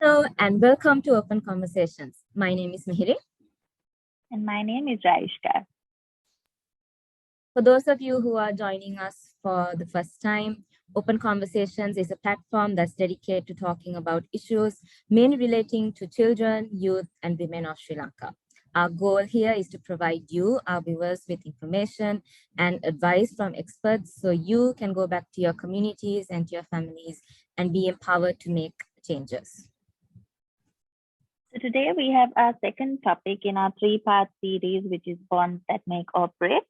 Hello and welcome to Open Conversations. My name is Mihiri. And my name is Raishka. For those of you who are joining us for the first time, Open Conversations is a platform that's dedicated to talking about issues mainly relating to children, youth, and women of Sri Lanka. Our goal here is to provide you, our viewers, with information and advice from experts so you can go back to your communities and to your families and be empowered to make changes. So today we have our second topic in our three-part series, which is bonds that make or break.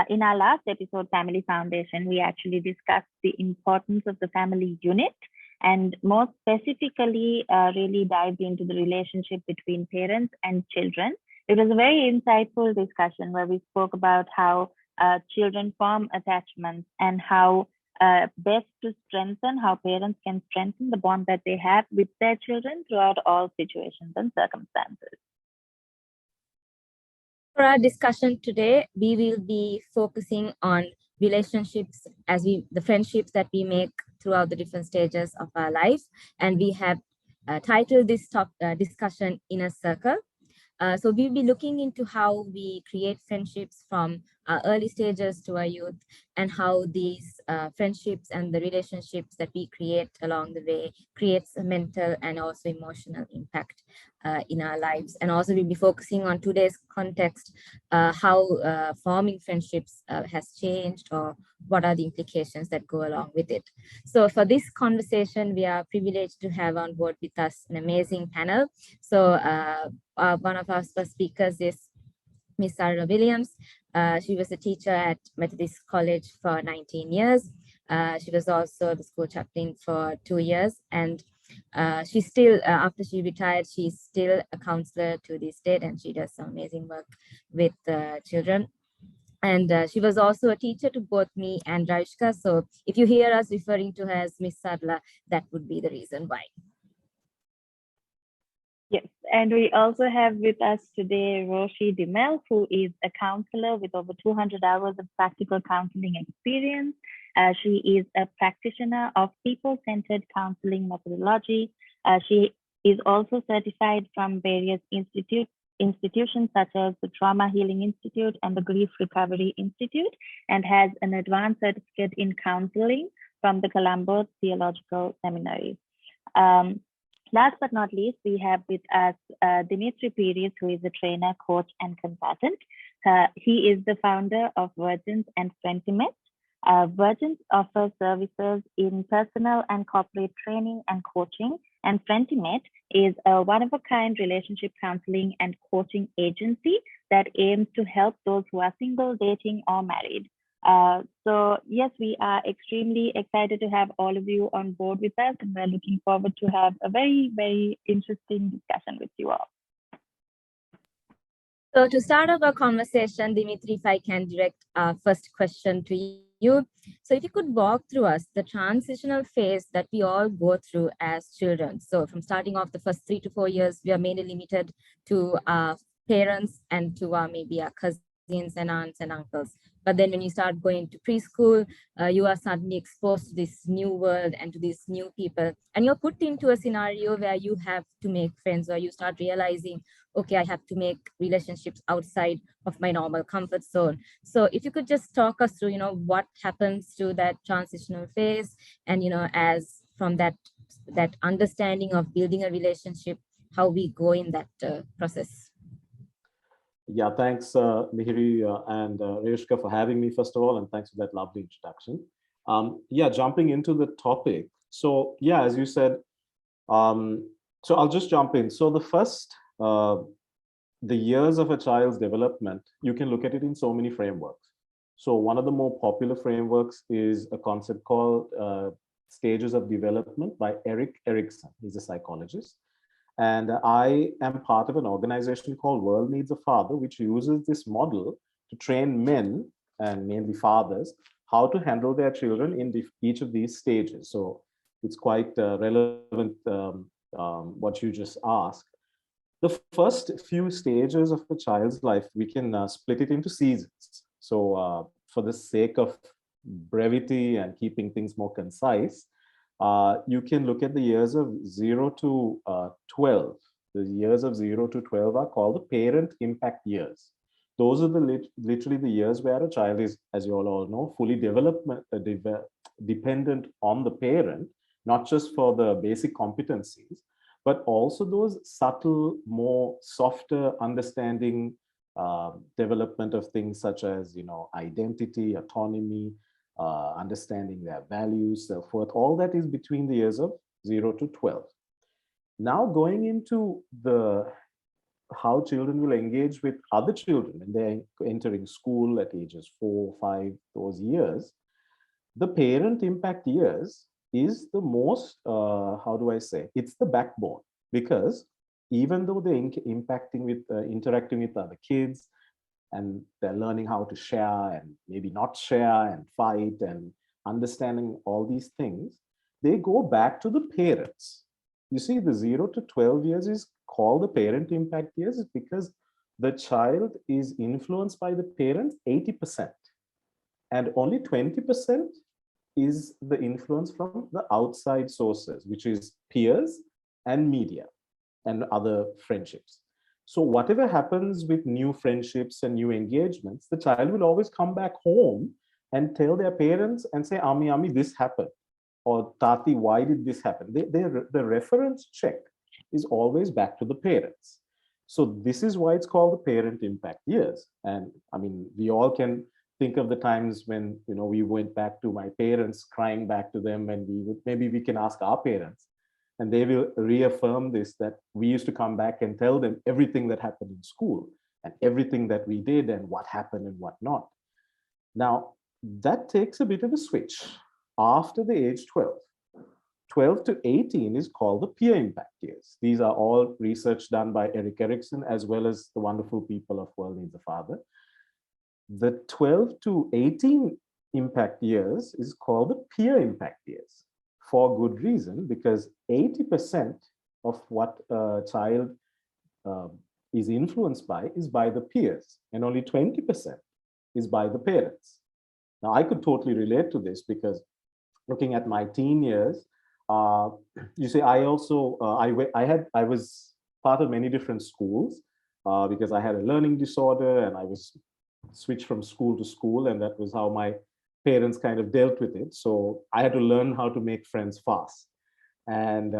In our last episode, Family Foundation, we actually discussed the importance of the family unit and more specifically really dived into the relationship between parents and children. It was a very insightful discussion where we spoke about how children form attachments and how best to strengthen, how parents can strengthen the bond that they have with their children throughout all situations and circumstances. For our discussion today, we will be focusing on relationships the friendships that we make throughout the different stages of our life. And we have titled this discussion Inner Circle. So we'll be looking into how we create friendships from our early stages to our youth and how these friendships and the relationships that we create along the way creates a mental and also emotional impact in our lives. And also we'll be focusing on today's context, how forming friendships has changed or what are the implications that go along with it. So for this conversation, we are privileged to have on board with us an amazing panel. So one of our first speakers is Mrs Sarla Williams. She was a teacher at Methodist College for 19 years. She was also the school chaplain for 2 years. And she's still, after she retired, she's still a counselor to this date, and she does some amazing work with children. And she was also a teacher to both me and Raishka. So if you hear us referring to her as Miss Sarla, that would be the reason why. Yes, and we also have with us today Roshi, who is a counselor with over 200 hours of practical counseling experience. She is a practitioner of people-centered counseling methodology. She is also certified from various institutions such as the Trauma Healing Institute and the Grief Recovery Institute, and has an advanced certificate in counseling from the Colombo Theological Seminary. Last but not least, we have with us Dimitri Pieries, who is a trainer, coach, and consultant. He is the founder of Vergence and Frentimet. Vergence offers services in personal and corporate training and coaching, and Frentimet is a one-of-a-kind relationship counseling and coaching agency that aims to help those who are single, dating, or married. So yes, we are extremely excited to have all of you on board with us, and we're looking forward to have a very, very interesting discussion with you all. So to start off our conversation, Dimitri, if I can direct our first question to you. So if you could walk through us the transitional phase that we all go through as children. So from starting off the first 3 to 4 years, we are mainly limited to our parents and to maybe our cousins and aunts and uncles. But then when you start going to preschool, you are suddenly exposed to this new world and to these new people. And you're put into a scenario where you have to make friends, or you start realizing, okay, I have to make relationships outside of my normal comfort zone. So if you could just talk us through, what happens to that transitional phase, and, as from that understanding of building a relationship, how we go in that process. Yeah, thanks, Mihiri and Reshka, for having me, first of all, and thanks for that lovely introduction. Yeah, jumping into the topic. So, yeah, as you said, so I'll just jump in. So the first, the years of a child's development, you can look at it in so many frameworks. So one of the more popular frameworks is a concept called Stages of Development by Erik Erikson. He's a psychologist. And I am part of an organization called World Needs a Father, which uses this model to train men, and mainly fathers, how to handle their children in each of these stages. So it's quite relevant what you just asked. The first few stages of a child's life, we can split it into seasons. So for the sake of brevity and keeping things more concise, you can look at the years of 0 to 12. The years of 0 to 12 are called the parent impact years. Those are literally the years where a child is, as you all know, fully dependent on the parent, not just for the basic competencies, but also those subtle, more softer understanding development of things such as, identity, autonomy, understanding their values, self-worth. All that is between the years of 0 to 12. Now going into how children will engage with other children when they're entering school at ages 4, 5, those years, the parent impact years is the most, how do I say, it's the backbone, because even though they're interacting with other kids, and they're learning how to share and maybe not share and fight and understanding all these things, they go back to the parents. You see, the 0 to 12 years is called the parent impact years because the child is influenced by the parents 80%, and only 20% is the influence from the outside sources, which is peers and media and other friendships. So whatever happens with new friendships and new engagements, the child will always come back home and tell their parents and say, Ami, this happened. Or Tati, why did this happen? The reference check is always back to the parents. So this is why it's called the parent impact years. And I mean, we all can think of the times when, we went back to my parents, crying back to them, and maybe we can ask our parents, and they will reaffirm this, that we used to come back and tell them everything that happened in school and everything that we did and what happened and what not. Now, that takes a bit of a switch after the age 12. 12 to 18 is called the peer impact years. These are all research done by Erik Erikson, as well as the wonderful people of World Needs a Father. The 12 to 18 impact years is called the peer impact years, for good reason, because 80% of what a child is influenced by is by the peers, and only 20% is by the parents. Now, I could totally relate to this because looking at my teen years, you see, I also, I was part of many different schools because I had a learning disorder and I was switched from school to school, and that was how my parents kind of dealt with it. So I had to learn how to make friends fast. And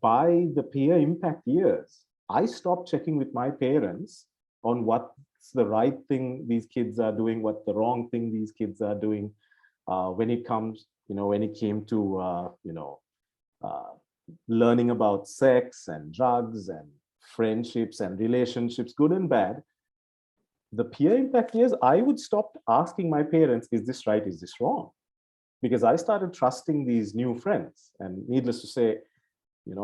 by the peer impact years, I stopped checking with my parents on what's the right thing these kids are doing, what the wrong thing these kids are doing. When it came to, learning about sex and drugs and friendships and relationships, good and bad, the peer impact years, I would stop asking my parents, is this right, is this wrong? Because I started trusting these new friends. And needless to say,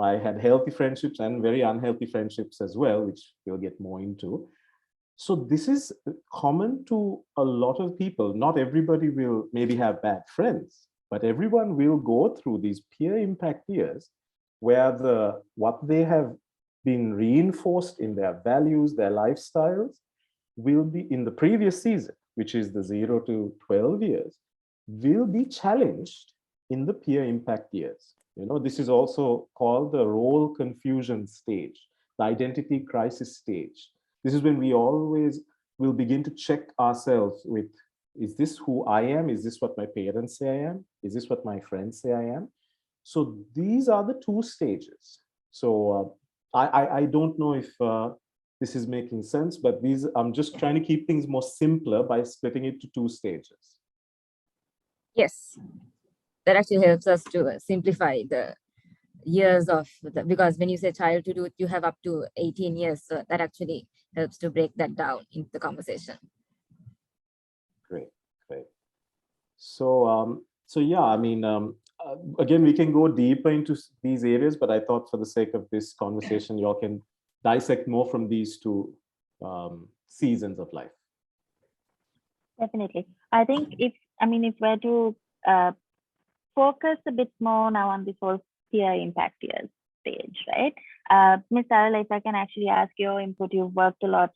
I had healthy friendships and very unhealthy friendships as well, which we'll get more into. So this is common to a lot of people. Not everybody will maybe have bad friends, but everyone will go through these peer impact years where what they have been reinforced in their values, their lifestyles, will be in the previous season, which is the 0 to 12 years, will be challenged in the peer impact years. This is also called the role confusion stage, the identity crisis stage. This is when we always will begin to check ourselves with, is this who I am? Is this what my parents say I am? Is this what my friends say I am? So these are the two stages. So I don't know if this is making sense, but I'm just trying to keep things more simpler by splitting it to two stages. Yes, that actually helps us to simplify the years because when you say child to do it, you have up to 18 years. So that actually helps to break that down in the conversation. Great. So, yeah, I mean, again, we can go deeper into these areas, but I thought for the sake of this conversation, you all can dissect more from these two seasons of life. Definitely. I think if we're to focus a bit more now on this whole peer impact years stage, right? Ms. Sarla, if I can actually ask your input, you've worked a lot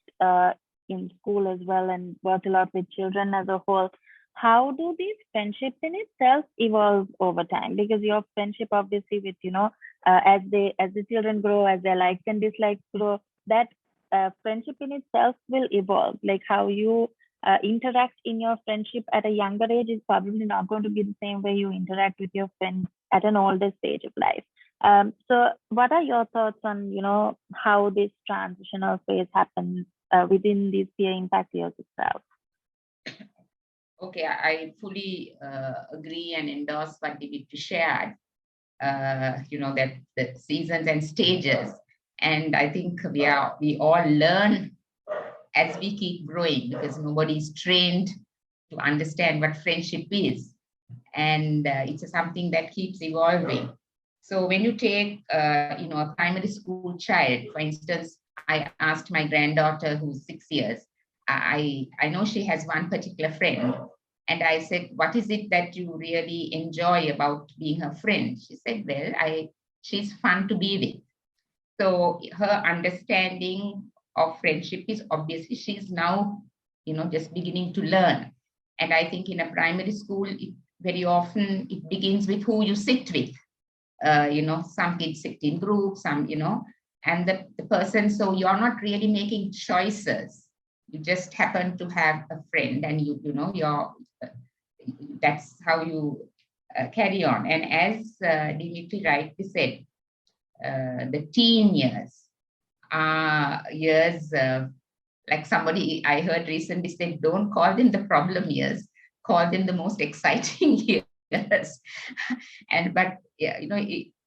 in school as well and worked a lot with children as a whole. how do these friendships in itself evolve over time? Because your friendship, obviously, with as the children grow, as their likes and dislikes grow, that friendship in itself will evolve. Like how you interact in your friendship at a younger age is probably not going to be the same way you interact with your friends at an older stage of life. So, what are your thoughts on how this transitional phase happens within these peer impact years itself? Okay, I fully agree and endorse what Dimitri shared. That the seasons and stages, and I think we all learn as we keep growing, because nobody is trained to understand what friendship is, and it's something that keeps evolving. So when you take a primary school child, for instance, I asked my granddaughter, who's 6 years, I know she has one particular friend, and I said, what is it that you really enjoy about being her friend? She said, well, she's fun to be with. So her understanding of friendship is, obviously she's now, just beginning to learn. And I think in a primary school, very often it begins with who you sit with. Some kids sit in groups, some, and the person, so you're not really making choices. You just happen to have a friend, and that's how you carry on. And as Dimitri rightly said, the teen years are years, like somebody I heard recently said, don't call them the problem years, call them the most exciting years. But yeah,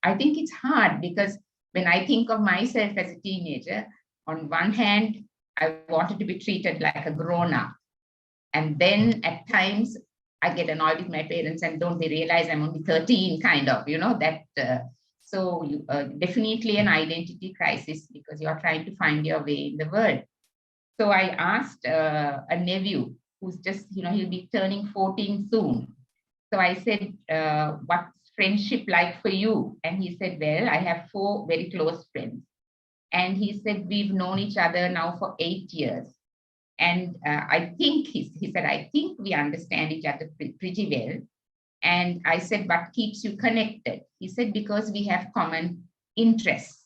I think it's hard, because when I think of myself as a teenager, on one hand, I wanted to be treated like a grown-up. And then at times I get annoyed with my parents, and don't they realize I'm only 13, kind of, that. So definitely an identity crisis, because you're trying to find your way in the world. So I asked a nephew who's just, he'll be turning 14 soon. So I said, what's friendship like for you? And he said, well, I have 4 very close friends. And he said, we've known each other now for 8 years. And I think, he said, I think we understand each other pretty well. And I said, what keeps you connected? He said, because we have common interests,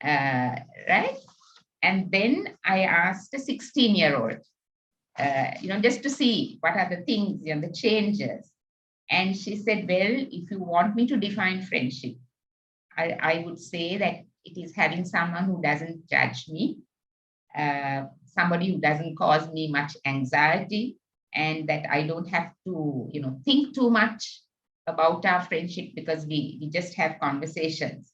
right? And then I asked a 16-year-old, just to see what are the things, the changes. And she said, well, if you want me to define friendship, I would say that it is having someone who doesn't judge me, somebody who doesn't cause me much anxiety, and that I don't have to, think too much about our friendship, because we just have conversations.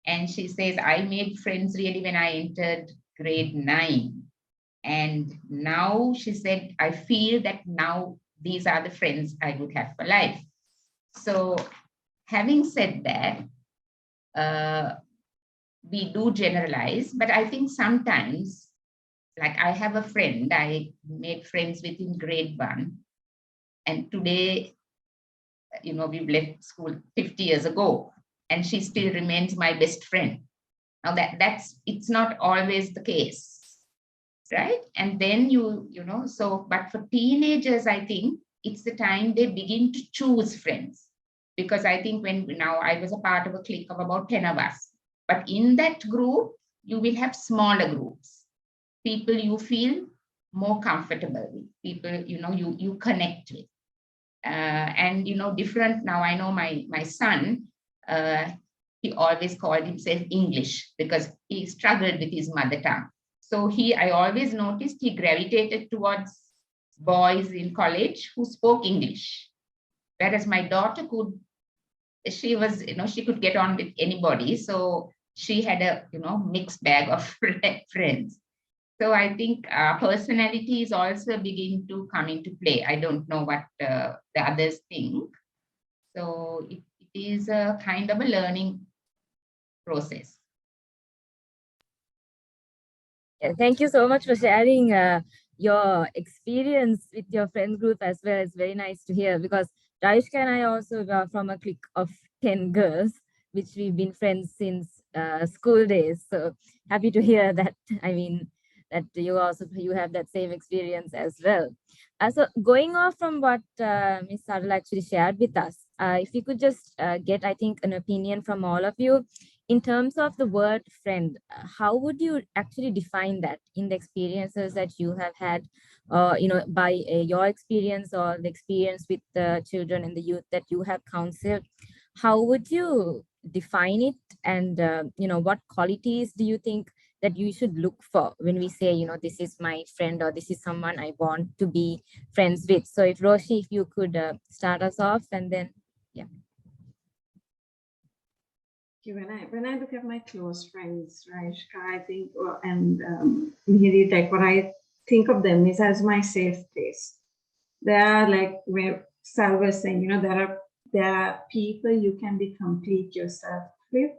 And she says, I made friends really when I entered grade 9. And now, she said, I feel that now these are the friends I would have for life. So having said that, we do generalize, but I think sometimes, like I have a friend I made friends with in grade 1, and today, we've left school 50 years ago, and she still remains my best friend. Now it's not always the case, right? And then but for teenagers, I think it's the time they begin to choose friends, because I think now I was a part of a clique of about 10 of us, but in that group, you will have smaller groups, people you feel more comfortable with, people, you connect with. And, different, now I know my son, he always called himself English, because he struggled with his mother tongue. So I always noticed he gravitated towards boys in college who spoke English. Whereas my daughter she could get on with anybody. So she had a, mixed bag of friends. So I think personalities also begin to come into play. I don't know what the others think. So it is a kind of a learning process. Yeah, thank you so much for sharing your experience with your friend group as well. It's very nice to hear, because Raishka and I also are from a clique of 10 girls, which we've been friends since school days. So happy to hear that. I mean, that you have that same experience as well. So going off from what Ms. Sarla actually shared with us, if you could just get, I think, an opinion from all of you in terms of the word friend, how would you actually define that in the experiences that you have had, by your experience or the experience with the children and the youth that you have counseled? How would you define it? And, what qualities do you think that you should look for when we say, this is my friend or this is someone I want to be friends with? So if Roshi, if you could start us off, and then, yeah. When I look at my close friends, Raishka, I think, and Mihiri, like what I think of them is as my safe place. They are like where Sal was saying, there are people you can be complete yourself with,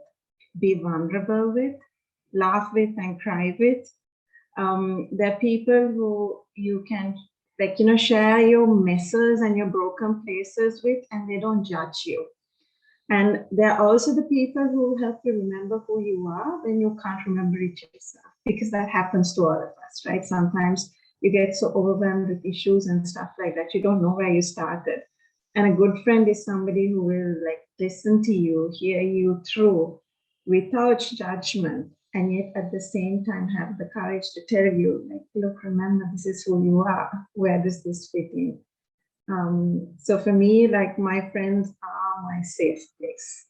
be vulnerable with, laugh with and cry with. There are people who you can share your messes and your broken places with, and they don't judge you. And there are also the people who help you remember who you are when you can't remember it yourself, because that happens to all of us, right? Sometimes you get so overwhelmed with issues and stuff like that, you don't know where you started. And a good friend is somebody who will listen to you, hear you through without judgment, and yet at the same time have the courage to tell you, look, remember, this is who you are. Where does this fit in? So for me, my friends are my safe place,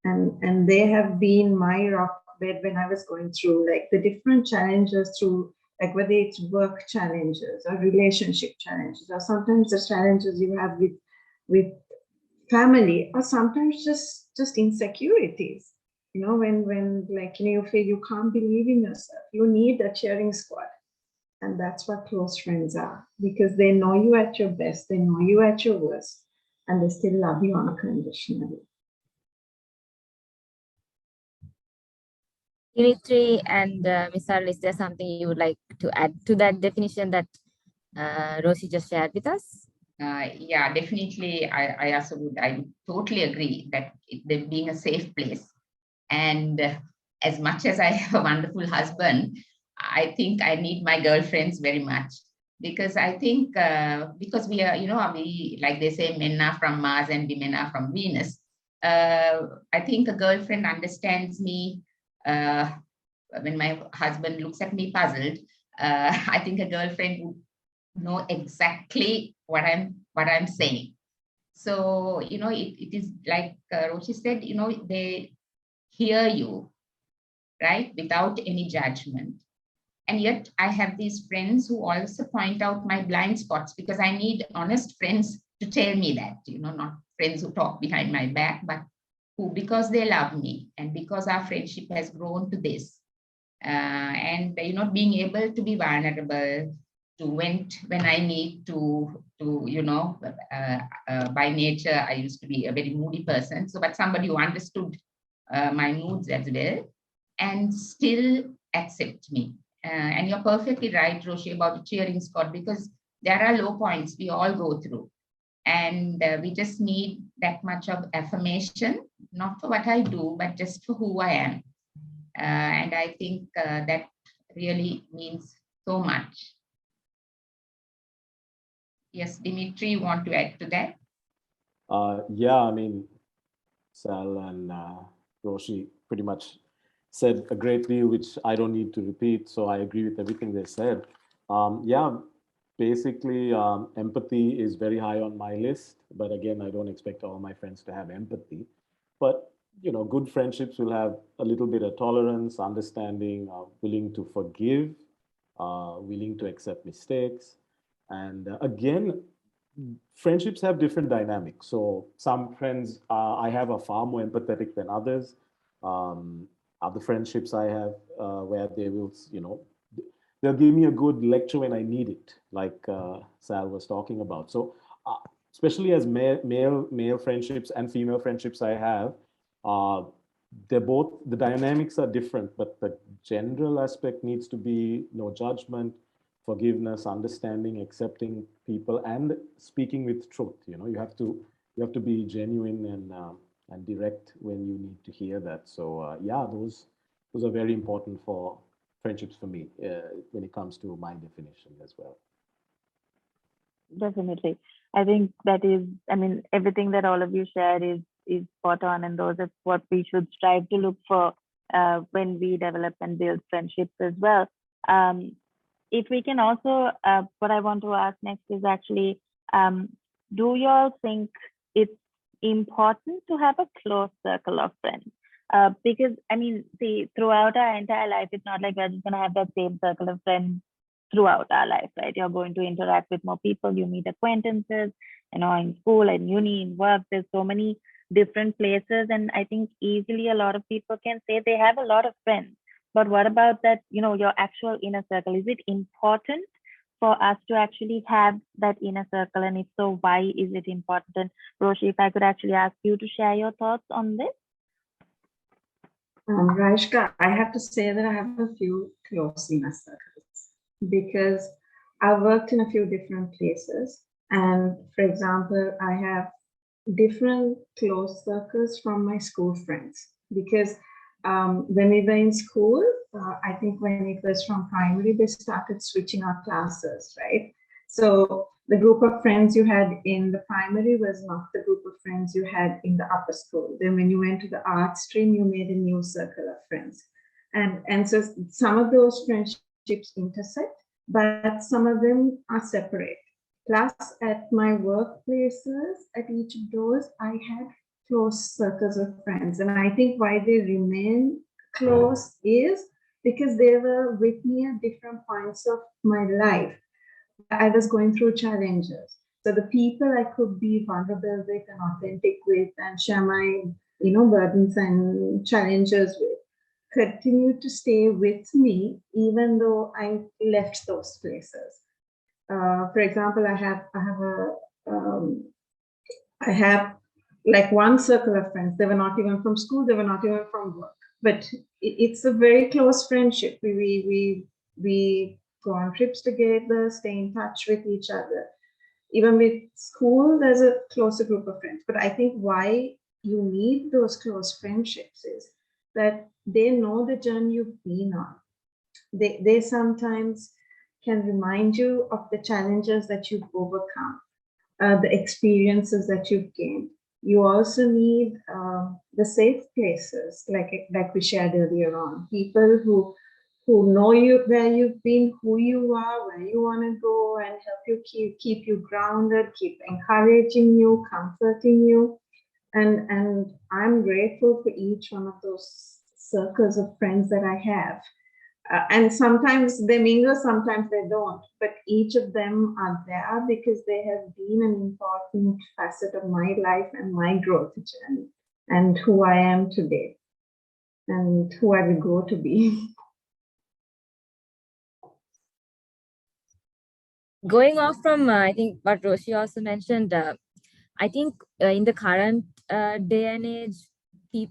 and they have been my rock bed when I was going through the different challenges, through whether it's work challenges or relationship challenges, or sometimes the challenges you have with family, or sometimes just insecurities. When you feel you can't believe in yourself, you need a cheering squad. And that's what close friends are, because they know you at your best, they know you at your worst, and they still love you unconditionally. Dimitri and Ms. Sarla, is there something you would like to add to that definition that Roshi just shared with us? Yeah, definitely. I also would. I totally agree that it being a safe place. And as much as I have a wonderful husband, I think I need my girlfriends very much, because I think because we are, we, like they say, men are from Mars and women are from Venus. I think a girlfriend understands me. When my husband looks at me puzzled, I think a girlfriend would know exactly what I'm saying. So it is like Roshi said, they hear you, right, without any judgment. And yet I have these friends who also point out my blind spots, because I need honest friends to tell me that, not friends who talk behind my back, but who, because they love me and because our friendship has grown to this, and being able to be vulnerable, to vent when I need to by nature, I used to be a very moody person. So, but somebody who understood my moods as well, and still accept me. And you're perfectly right, Roshi, about the cheering squad, because there are low points we all go through. And we just need that much of affirmation, not for what I do, but just for who I am. And I think that really means so much. Yes, Dimitri, you want to add to that? Yeah, I mean, Sal and Roshi pretty much said a great deal, which I don't need to repeat. So I agree with everything they said. Yeah, basically, empathy is very high on my list. But again, I don't expect all my friends to have empathy. But good friendships will have a little bit of tolerance, understanding, willing to forgive, willing to accept mistakes. And again, friendships have different dynamics. So some friends I have are far more empathetic than others. Other friendships I have where they will, they'll give me a good lecture when I need it, like Sal was talking about. So especially as male friendships and female friendships I have, they're both, the dynamics are different, but the general aspect needs to be no judgment, forgiveness, understanding, accepting people, and speaking with truth. You have to be genuine and direct when you need to hear that. So yeah, those are very important for friendships for me when it comes to my definition as well. Definitely. I think that is, I mean, everything that all of you shared is spot on, and those are what we should strive to look for when we develop and build friendships as well. If we can also, what I want to ask next is actually, do you all think it's important to have a close circle of friends? Because, I mean, see, throughout our entire life, it's not like we're just going to have that same circle of friends throughout our life, right? You're going to interact with more people, you meet acquaintances, you know, in school and uni, in work, there's so many different places. And I think easily a lot of people can say they have a lot of friends. But what about that, you know, your actual inner circle? Is it important for us to actually have that inner circle? And if so, why is it important? And Roshi, if I could actually ask you to share your thoughts on this. Rajka, I have to say that I have a few close inner circles because I've worked in a few different places. And for example, I have different close circles from my school friends because when we were in school, I think when it was from primary, they started switching our classes, right? So the group of friends you had in the primary was not the group of friends you had in the upper school. Then when you went to the art stream, you made a new circle of friends. And so some of those friendships intersect, but some of them are separate. Plus, at my workplaces, at each of those, I had close circles of friends. And I think why they remain close is because they were with me at different points of my life. I was going through challenges. So the people I could be vulnerable with and authentic with and share my, burdens and challenges with continued to stay with me, even though I left those places. For example, I have like one circle of friends. They were not even from school. They were not even from work. But it's a very close friendship. We go on trips together, stay in touch with each other. Even with school, there's a closer group of friends. But I think why you need those close friendships is that they know the journey you've been on. They sometimes can remind you of the challenges that you've overcome, the experiences that you've gained. You also need the safe places, like we shared earlier on. People who know you, where you've been, who you are, where you want to go, and help you keep you grounded, keep encouraging you, comforting you. And I'm grateful for each one of those circles of friends that I have. And sometimes they mingle, sometimes they don't, but each of them are there because they have been an important facet of my life and my growth journey and who I am today and who I will grow to be. Going off from, I think what Roshi also mentioned, I think in the current day and age,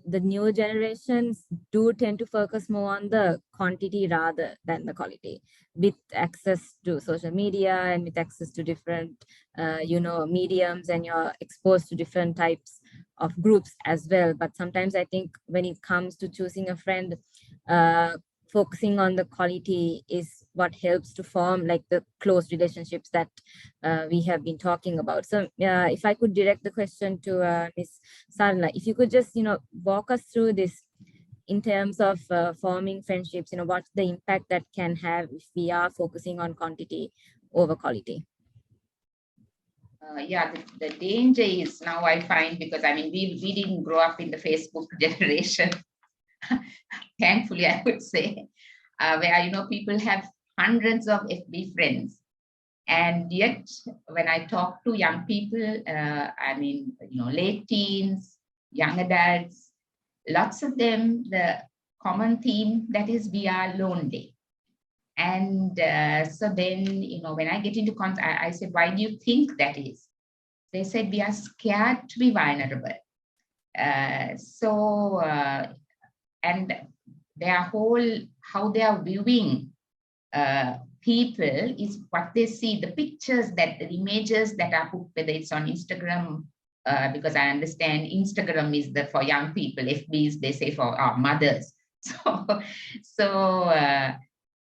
the new generations do tend to focus more on the quantity rather than the quality. With access to social media and with access to different, mediums, and you're exposed to different types of groups as well. But sometimes I think when it comes to choosing a friend, focusing on the quality is what helps to form like the close relationships that we have been talking about. So if I could direct the question to Ms. Sarla, if you could just, walk us through this in terms of forming friendships, what's the impact that can have if we are focusing on quantity over quality? The danger is now I find, because we didn't grow up in the Facebook generation. Thankfully, I would say, where, people have hundreds of FB friends. And yet, when I talk to young people, late teens, young adults, lots of them, the common theme that is we are lonely. And so then, when I get into contact, I said, why do you think that is? They said, we are scared to be vulnerable. And their whole, how they are viewing people is what they see, the pictures, the images that are put, whether it's on Instagram, because I understand Instagram is for young people, FBs, they say for our mothers. So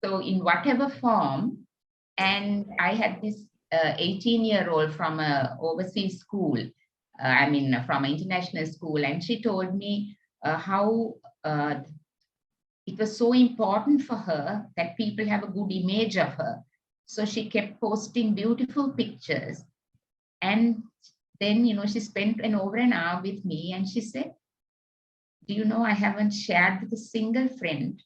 So in whatever form, and I had this 18-year-old from a overseas school, from an international school, and she told me how it was so important for her that people have a good image of her. So she kept posting beautiful pictures. And then, she spent over an hour with me, and she said, do you know, I haven't shared with a single friend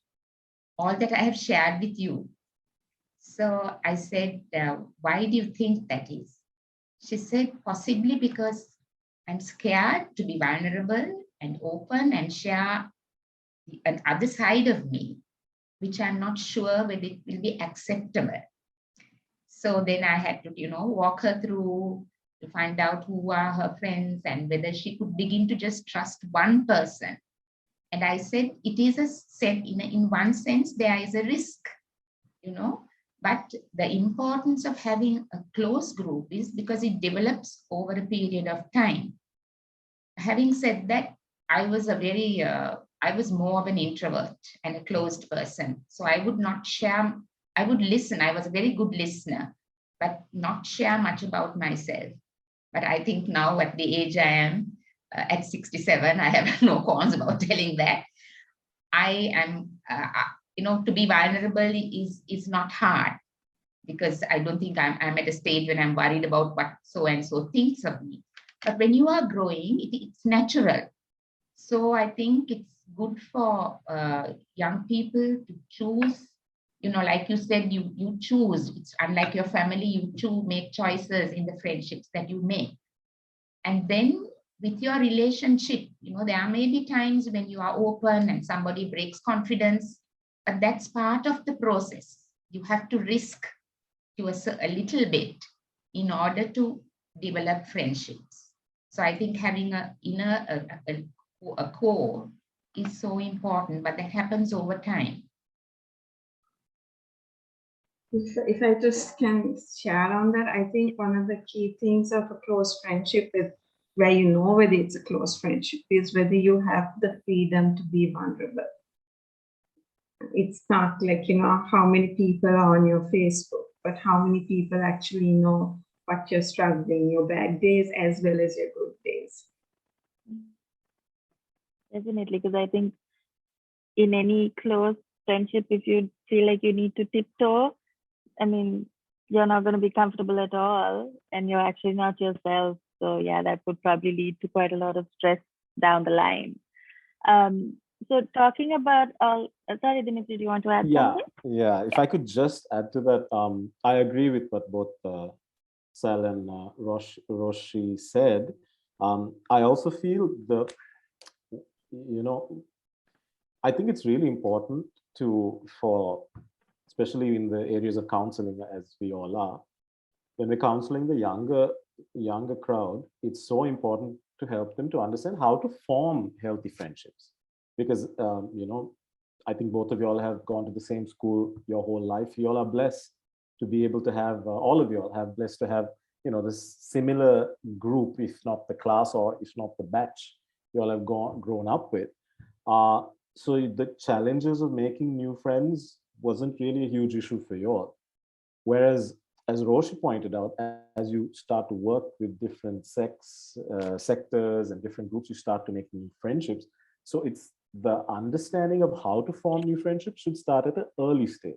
all that I have shared with you. So I said, why do you think that is? She said, possibly because I'm scared to be vulnerable and open and share the other side of me, which I'm not sure whether it will be acceptable. So then I had to, walk her through to find out who are her friends and whether she could begin to just trust one person. And I said, it is a set, in one sense, there is a risk, but the importance of having a close group is because it develops over a period of time. Having said that, I was I was more of an introvert and a closed person. So I would not share, I would listen. I was a very good listener, but not share much about myself. But I think now at the age I am, at 67, I have no qualms about telling that. I am, to be vulnerable is not hard, because I don't think I'm at a stage when I'm worried about what so-and-so thinks of me. But when you are growing, it's natural. So I think it's good for young people to choose, like you said, you choose. It's unlike your family, you make choices in the friendships that you make. And then with your relationship, there may be times when you are open and somebody breaks confidence, but that's part of the process. You have to risk to a little bit in order to develop friendships. So I think having a core is so important, but that happens over time. If I just can share on that, I think one of the key things of a close friendship is where you know whether it's a close friendship is whether you have the freedom to be vulnerable. It's not like, how many people are on your Facebook, but how many people actually know what you're struggling, your bad days as well as your good days. Definitely, because I think in any close friendship, if you feel like you need to tiptoe, you're not going to be comfortable at all, and you're actually not yourself. So yeah, that would probably lead to quite a lot of stress down the line. So talking about sorry, Dimitri, do you want to add something? Yeah. If I could just add to that, I agree with what both Sal and Roshi said. I also feel I think it's really important especially in the areas of counseling, as we all are, when we're counseling the younger crowd, it's so important to help them to understand how to form healthy friendships. Because, I think both of you all have gone to the same school your whole life. You all are blessed to be able to have, all of you all have blessed to have, this similar group, if not the class or if not the batch you all have grown up with. So the challenges of making new friends wasn't really a huge issue for you all. Whereas, as Roshi pointed out, as you start to work with different sectors and different groups, you start to make new friendships. So it's the understanding of how to form new friendships should start at an early stage.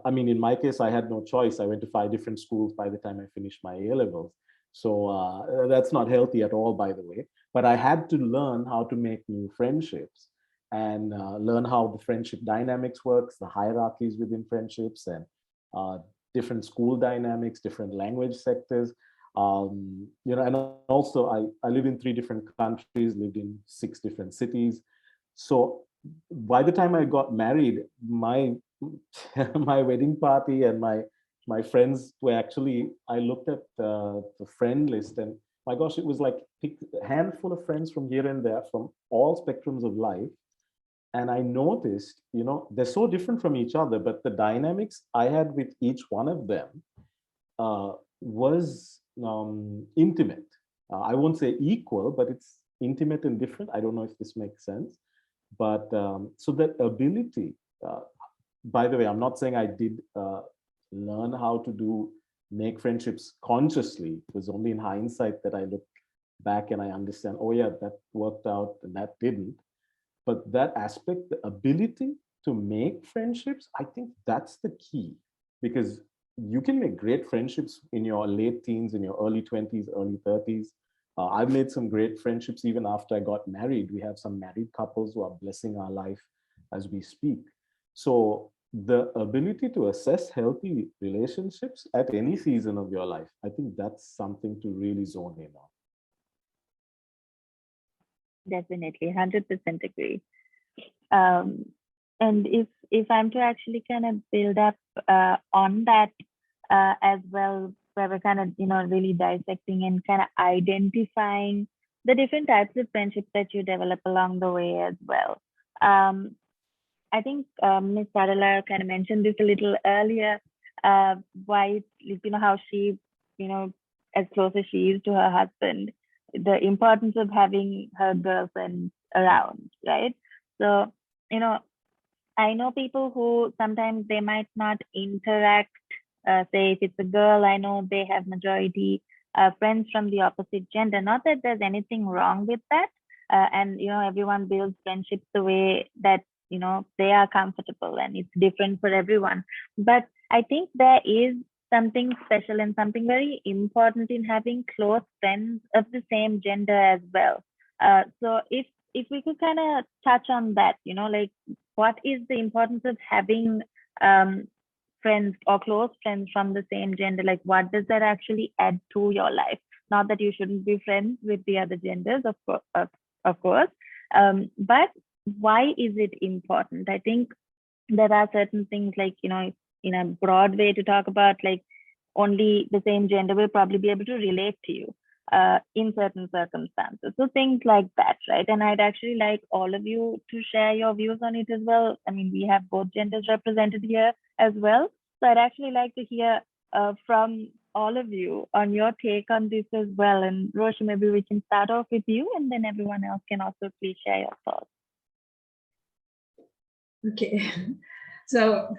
In my case, I had no choice. I went to 5 different schools by the time I finished my A-levels. So that's not healthy at all, by the way. But I had to learn how to make new friendships and learn how the friendship dynamics works, the hierarchies within friendships, and different school dynamics, different language sectors. And also I live in 3 different countries, lived in 6 different cities. So by the time I got married, my wedding party and my friends were actually, I looked at the friend list, and my gosh, it was like a handful of friends from here and there from all spectrums of life. And I noticed, they're so different from each other, but the dynamics I had with each one of them was intimate. I won't say equal, but it's intimate and different. I don't know if this makes sense. But so that ability by the way, I'm not saying I did learn how to make friendships consciously. It was only in hindsight that I look back and I understand, oh yeah, that worked out and that didn't. But that aspect, the ability to make friendships, I think that's the key, because you can make great friendships in your late teens, in your early 20s, early 30s. I've made some great friendships even after I got married. We have some married couples who are blessing our life as we speak. So the ability to assess healthy relationships at any season of your life, I think that's something to really zone in on. Definitely, 100% agree. And if I'm to actually kind of build up on that as well, where we're kind of, really dissecting and kind of identifying the different types of friendships that you develop along the way as well. I think Ms. Sarla kind of mentioned this a little earlier, why, how she, as close as she is to her husband, the importance of having her girlfriend around, right? So, I know people who sometimes they might not interact, say if it's a girl, I know they have majority friends from the opposite gender. Not that there's anything wrong with that. And, everyone builds friendships the way that, they are comfortable, and it's different for everyone. But I think there is something special and something very important in having close friends of the same gender as well. So if we could kind of touch on that, like what is the importance of having friends or close friends from the same gender? Like what does that actually add to your life? Not that you shouldn't be friends with the other genders, of course, but why is it important? I think there are certain things like, in a broad way to talk about, like only the same gender will probably be able to relate to you in certain circumstances. So things like that, right? And I'd actually like all of you to share your views on it as well. I mean, we have both genders represented here as well. So I'd actually like to hear from all of you on your take on this as well. And Roshi, maybe we can start off with you, and then everyone else can also please share your thoughts. Okay, so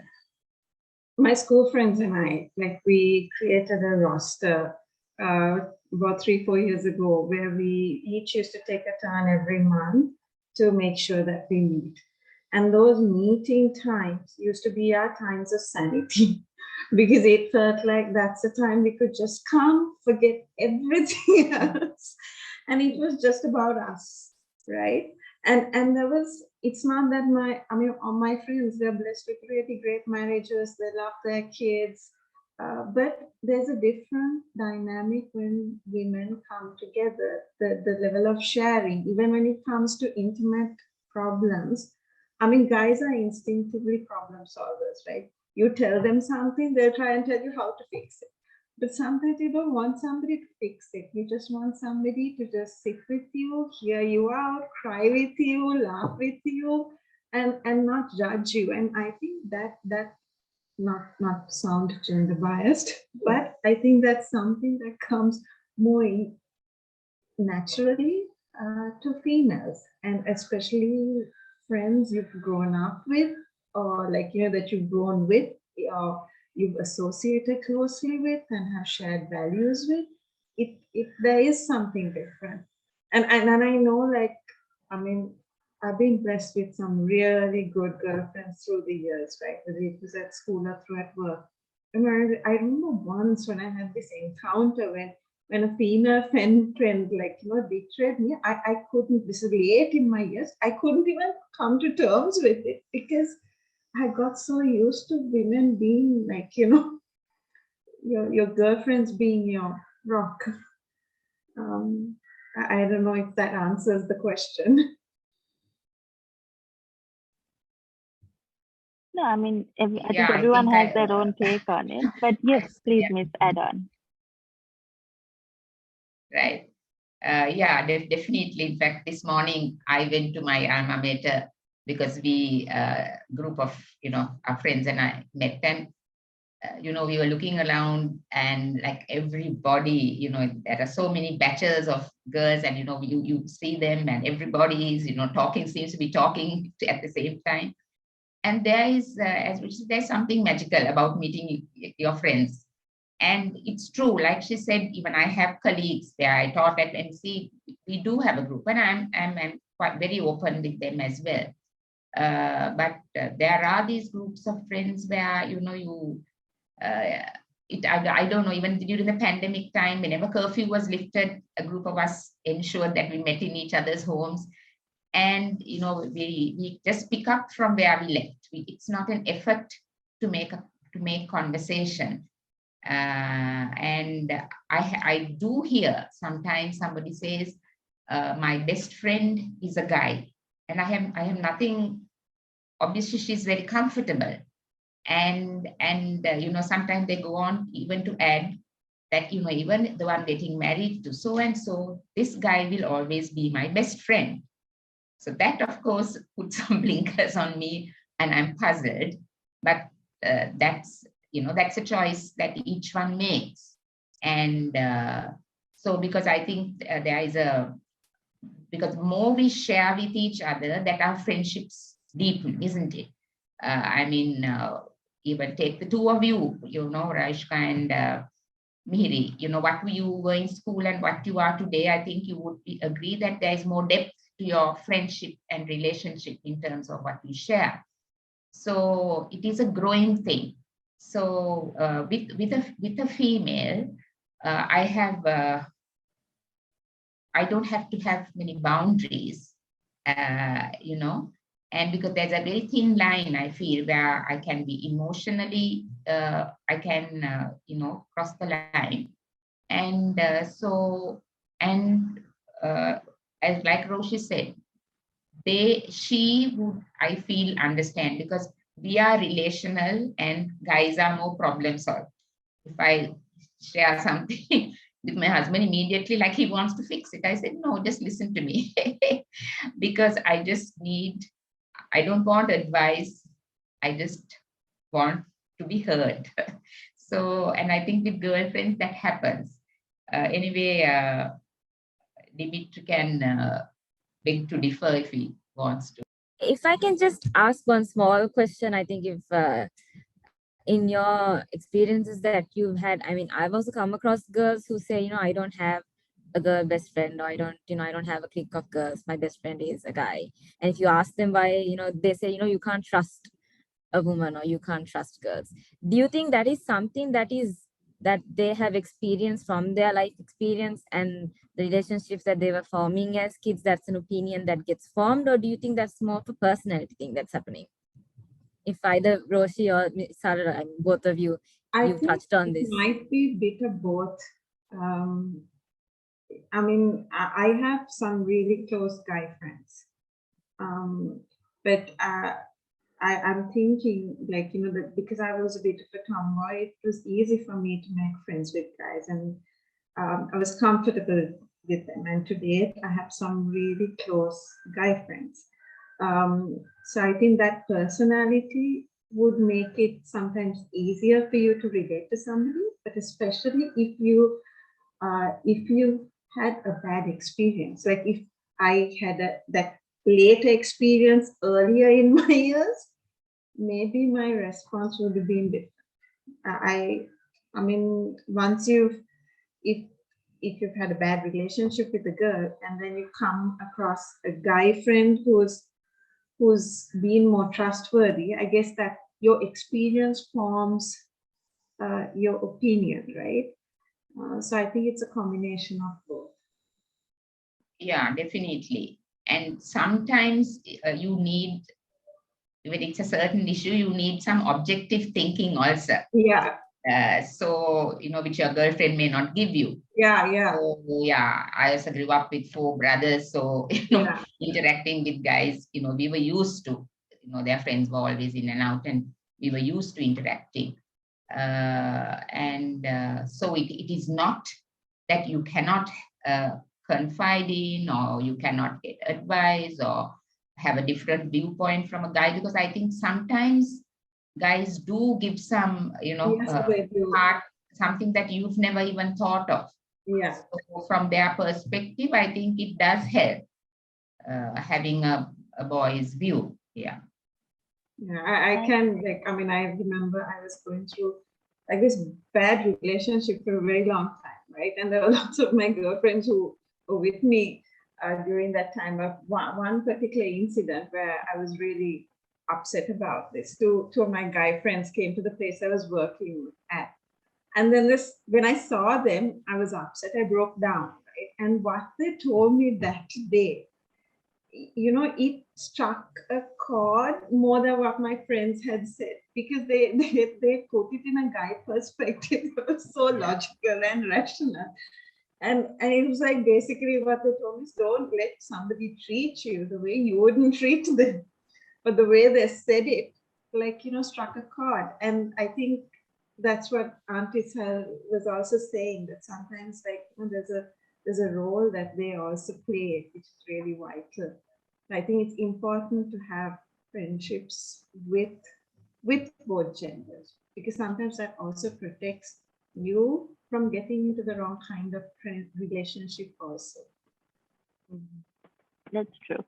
my school friends and I, like, we created a roster about 3-4 years ago, where we each used to take a turn every month to make sure that we meet. And those meeting times used to be our times of sanity, because it felt like that's the time we could just come, forget everything else, and it was just about us, right? And there was, it's not that all my friends, they're blessed with really great marriages, they love their kids, but there's a different dynamic when women come together, the level of sharing, even when it comes to intimate problems. I mean, guys are instinctively problem solvers, right? You tell them something, they'll try and tell you how to fix it. But sometimes you don't want somebody to fix it. You just want somebody to just sit with you, hear you out, cry with you, laugh with you, and not judge you. And I think that not sound gender biased, but I think that's something that comes more naturally to females, and especially friends you've grown up with, or like, that you've grown with, or you've associated closely with and have shared values with. If there is something different. And I know, like, I mean, I've been blessed with some really good girlfriends through the years, right? Whether it was at school or through at work. I remember once when I had this encounter when a female friend like, betrayed me. I couldn't, this is late in my years, I couldn't even come to terms with it, because I got so used to women being like, your girlfriends being your rock. I don't know if that answers the question. No, I mean, I think everyone has their own take on it, but yes, please, Miss, add on. Right. Definitely. In fact, this morning I went to my alma mater because we, group of, our friends and I met them. We were looking around, and like everybody, there are so many batches of girls, and, you see them, and everybody is, talking, seems to be talking at the same time. And there is, there's something magical about meeting your friends. And it's true, like she said, even I have colleagues where I taught at MC, we do have a group, and I'm quite very open with them as well. But there are these groups of friends where, I don't know, even during the pandemic time, whenever curfew was lifted, a group of us ensured that we met in each other's homes. And, we just pick up from where we left. It's not an effort to make conversation. And I do hear sometimes somebody says, my best friend is a guy. And I have nothing, obviously she's very comfortable. And sometimes they go on even to add that, even though I'm getting married to so-and-so, this guy will always be my best friend. So that, of course, puts some blinkers on me, and I'm puzzled. But that's a choice that each one makes. And so, because I think because more we share with each other, that our friendships deepen, isn't it? Even take the two of you, Raishka and Mihri, what you were in school and what you are today, I think you would agree that there is more depth to your friendship and relationship in terms of what you share. So it is a growing thing. So with a female, I don't have to have many boundaries, and because there's a very thin line, I feel, where I can be emotionally, I can, cross the line. And as like Roshi said, she would, I feel, understand, because we are relational and guys are more problem solved. If I share something with my husband, immediately, like, he wants to fix it, I said, no, just listen to me. Because I don't want advice. I just want to be heard. So, and I think with girlfriends that happens. Anyway, Dimitri can beg to differ if he wants to. If I can just ask one small question, I think if in your experiences that you've had, I've also come across girls who say, I don't have a girl best friend, or I don't have a clique of girls. My best friend is a guy. And if you ask them why, they say, you can't trust a woman, or you can't trust girls. Do you think that is something that they have experienced from their life experience and the relationships that they were forming as kids? That's an opinion that gets formed, or do you think that's more of a personality thing that's happening? If either Roshi or Sarla, both of you, you've touched on this. It might be a bit of both. I have some really close guy friends, but I'm thinking, like, that because I was a bit of a tomboy, it was easy for me to make friends with guys, and I was comfortable with them. And today I have some really close guy friends. So I think that personality would make it sometimes easier for you to relate to somebody, but especially if you had a bad experience, like if I had that later experience earlier in my years, maybe my response would have been different. Once if you've had a bad relationship with a girl and then you come across a guy friend who's been more trustworthy, I guess that your experience forms your opinion, right? So I think it's a combination of both. Yeah, definitely. And sometimes you need, when it's a certain issue, you need some objective thinking also. Yeah. So, which your girlfriend may not give you. Yeah. So, yeah, I also grew up with 4 brothers. So, interacting with guys, we were used to, their friends were always in and out, and we were used to interacting. So it is not that you cannot confide in, or you cannot get advice or have a different viewpoint from a guy, because I think sometimes guys do give some, heart, something that you've never even thought of. Yeah. So from their perspective, I think it does help having a boy's view. Yeah. Yeah, I can, like, I mean, I remember I was going through like this bad relationship for a very long time, right? And there were lots of my girlfriends who were with me during that time. But one particular incident where I was really upset about this. Two of my guy friends came to the place I was working at. And then when I saw them, I was upset. I broke down, right? And what they told me that day, it struck a chord more than what my friends had said, because they put it in a guy perspective. It was so logical and rational. And it was like basically what they told me is, don't let somebody treat you the way you wouldn't treat them. But the way they said it, like, struck a chord. And I think that's what Auntie Sal was also saying, that sometimes, like, there's a role that they also play, which is really vital. I think it's important to have friendships with both genders, because sometimes that also protects you from getting into the wrong kind of relationship also. That's true.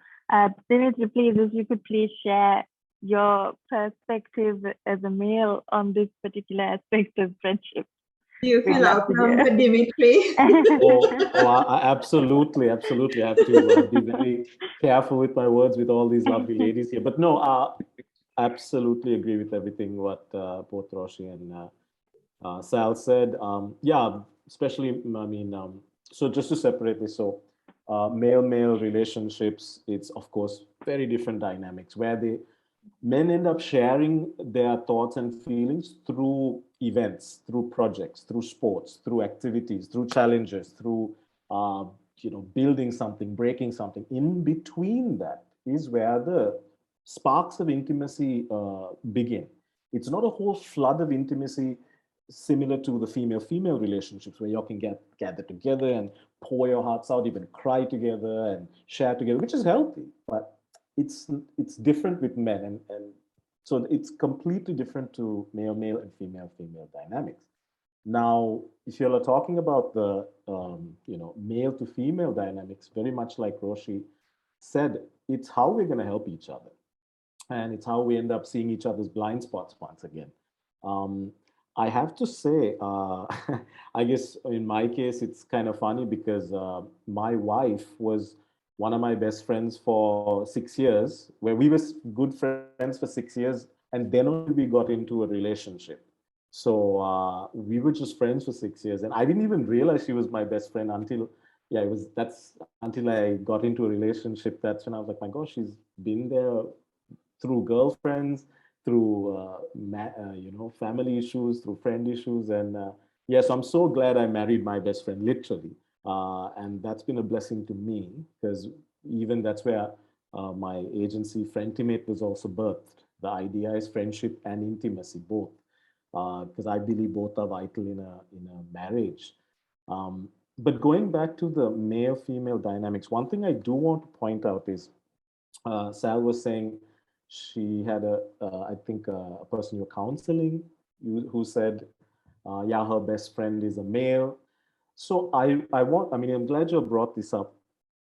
Dimitri, please, if you could please share your perspective as a male on this particular aspect of friendship. You We'd feel love to hear. outnumbered, Dimitri. I absolutely have to be very careful with my words with all these lovely ladies here. But no, absolutely agree with everything what both Roshi and Sal said. Yeah, especially, I mean, so just to separate this, so male-male relationships, it's of course very different dynamics where men end up sharing their thoughts and feelings through events, through projects, through sports, through activities, through challenges, through building something, breaking something. In between that is where the sparks of intimacy begin. It's not a whole flood of intimacy similar to the female-female relationships where you can gather together and pour your hearts out, even cry together and share together, which is healthy. But it's different with men, and so it's completely different to male and female dynamics. Now, if you're talking about the male to female dynamics, very much like Roshi said, it's how we're going to help each other, and it's how we end up seeing each other's blind spots once again. I have to say, I guess in my case, it's kind of funny because my wife was one of my best friends for 6 years, where we were good friends for 6 years, and then only we got into a relationship. So we were just friends for 6 years, and I didn't even realize she was my best friend until, that's until I got into a relationship. That's when I was like, my gosh, she's been there through girlfriends, through family issues, through friend issues, and yes, I'm so glad I married my best friend, literally, and that's been a blessing to me, because even that's where my agency Frientimate was also birthed. The idea is friendship and intimacy both, because I believe both are vital in a marriage. But going back to the male-female dynamics, one thing I do want to point out is Sal was saying she had I think a person you're counseling who said, yeah, her best friend is a male. So I mean, I'm glad you brought this up.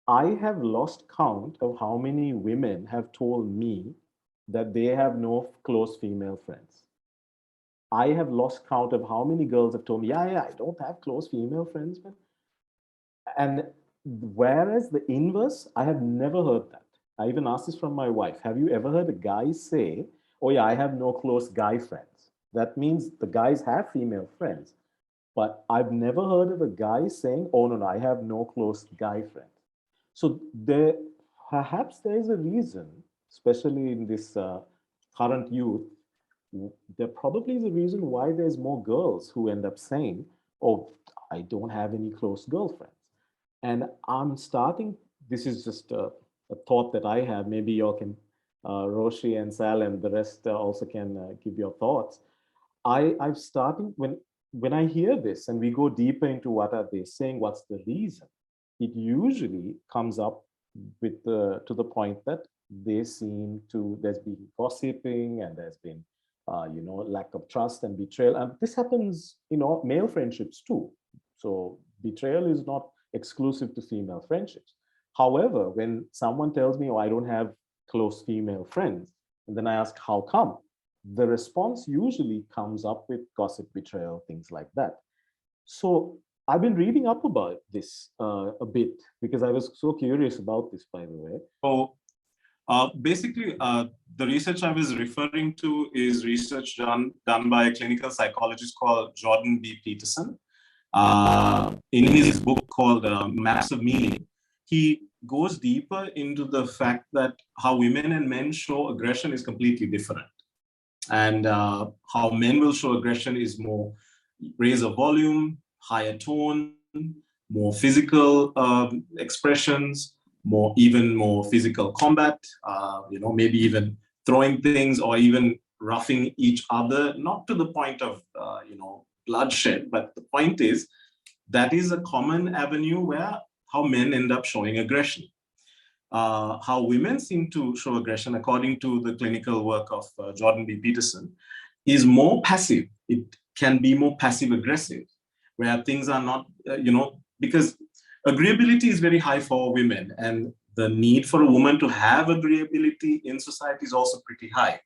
I have lost count of how many women have told me that they have no close female friends. I have lost count of how many girls have told me, yeah, I don't have close female friends. And whereas the inverse, I have never heard that. I even asked this from my wife. Have you ever heard a guy say, oh yeah, I have no close guy friends? That means the guys have female friends. But I've never heard of a guy saying, oh no, I have no close guy friends. So perhaps there is a reason, especially in this current youth, there probably is a reason why there's more girls who end up saying, oh, I don't have any close girlfriends. And I'm starting, this is just a thought that I have, maybe you all can, Roshi and Sal and the rest also can give your thoughts. I'm starting, when I hear this and we go deeper into what are they saying, what's the reason, it usually comes up with to the point that they seem to, there's been gossiping and there's been, lack of trust and betrayal. And this happens, male friendships too. So betrayal is not exclusive to female friendships. However, when someone tells me, oh, I don't have close female friends, And then I ask, how come? The response usually comes up with gossip, betrayal, things like that. So I've been reading up about this a bit because I was so curious about this, by the way. So basically, the research I was referring to is research done by a clinical psychologist called Jordan B. Peterson. In his book called Maps of Meaning, he goes deeper into the fact that how women and men show aggression is completely different. And how men will show aggression is more raise of volume, higher tone, more physical expressions, even more physical combat, maybe even throwing things or even roughing each other, not to the point of, bloodshed, but the point is that is a common avenue where how men end up showing aggression. How women seem to show aggression, according to the clinical work of Jordan B. Peterson, is more passive. It can be more passive aggressive, where things are not, because agreeability is very high for women, and the need for a woman to have agreeability in society is also pretty high.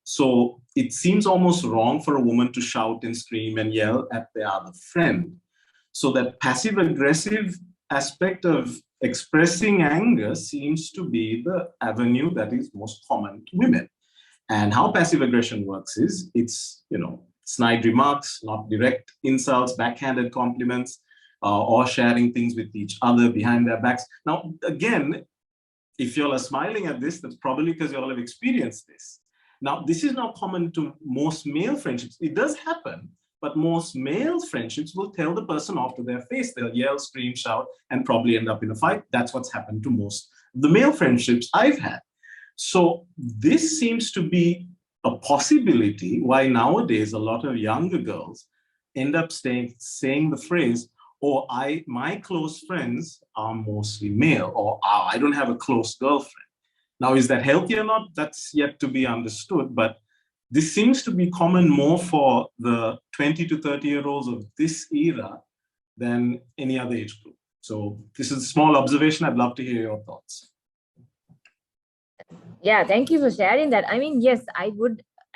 So it seems almost wrong for a woman to shout and scream and yell at their other friend. So that passive aggressive aspect of expressing anger seems to be the avenue that is most common to women. And how passive aggression works is it's, snide remarks, not direct insults, backhanded compliments, or sharing things with each other behind their backs. Now, again, if you all are smiling at this, that's probably because you all have experienced this. Now, this is not common to most male friendships. It does happen, but most male friendships will tell the person off to their face. They'll yell, scream, shout, and probably end up in a fight. That's what's happened to most of the male friendships I've had. So this seems to be a possibility why nowadays a lot of younger girls end up saying the phrase, my close friends are mostly male, or I don't have a close girlfriend. Now, is that healthy or not? That's yet to be understood, but this seems to be common more for the 20 to 30-year-olds of this era than any other age group. So this is a small observation. I'd love to hear your thoughts. Yeah, thank you for sharing that. I mean, yes, I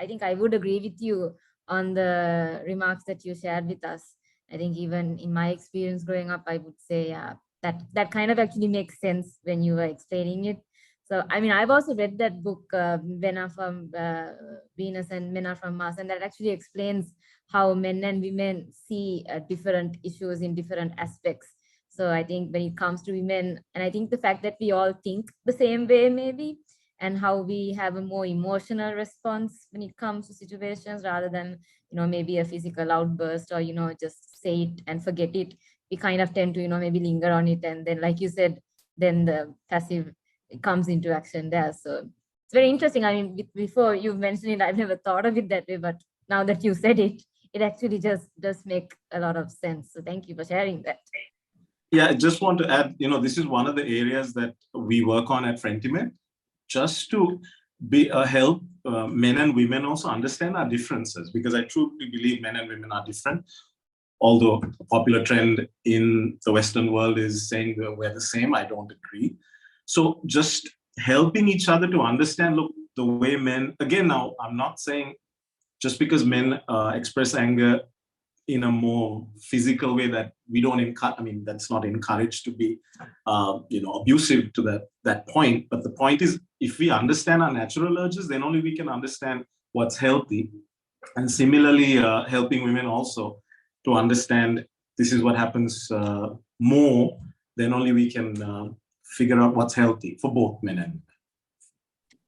think I would agree with you on the remarks that you shared with us. I think even in my experience growing up, I would say that kind of actually makes sense when you were explaining it. So, I mean, I've also read that book, Men Are From Venus and Men Are From Mars, and that actually explains how men and women see different issues in different aspects. So I think when it comes to women, and I think the fact that we all think the same way maybe, and how we have a more emotional response when it comes to situations rather than, maybe a physical outburst or, just say it and forget it. We kind of tend to, maybe linger on it. And then, like you said, then the passive comes into action there. So it's very interesting. I mean, before you mentioned it, I've never thought of it that way, but now that you said it, it actually just does make a lot of sense. So thank you for sharing that. Yeah, I just want to add, this is one of the areas that we work on at Friendiment, just to help men and women also understand our differences, because I truly believe men and women are different. Although a popular trend in the Western world is saying we're the same, I don't agree. So just helping each other to understand, look, the way men, again, now I'm not saying just because men express anger in a more physical way that we don't encourage, I mean, that's not encouraged to be, abusive to that point. But the point is, if we understand our natural urges, then only we can understand what's healthy. And similarly, helping women also to understand this is what happens more, then only we can figure out what's healthy for both men and women.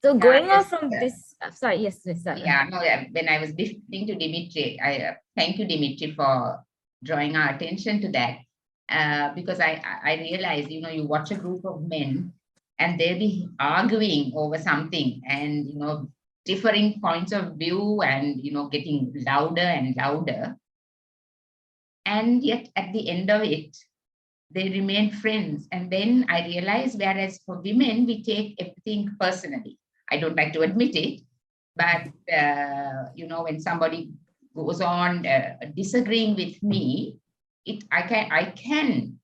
So going off from this, sorry, yes, sorry. Yeah, no, when I was listening to Dimitri, I thank you, Dimitri, for drawing our attention to that, because I realized, you watch a group of men and they'll be arguing over something and, differing points of view and, getting louder and louder. And yet at the end of it, they remain friends. And then I realized, whereas for women, we take everything personally. I don't like to admit it, but, when somebody goes on disagreeing with me, I can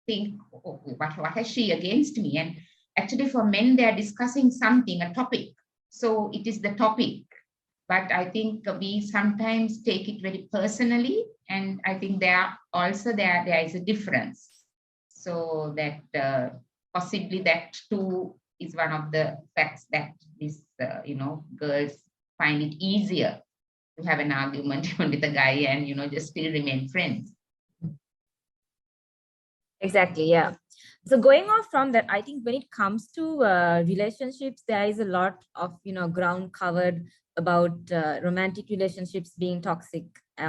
think, oh, what has she against me? And actually for men, they're discussing something, a topic, So it is the topic, but I think we sometimes take it very personally, and I think there is a difference. So that possibly that too is one of the facts that these girls find it easier to have an argument even with a guy and just still remain friends. Exactly, yeah. So going off from that, I think when it comes to relationships, there is a lot of ground covered about romantic relationships being toxic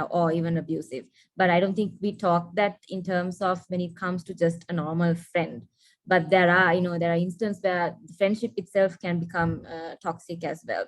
or even abusive. But I don't think we talk that in terms of when it comes to just a normal friend. But there are instances where friendship itself can become toxic as well.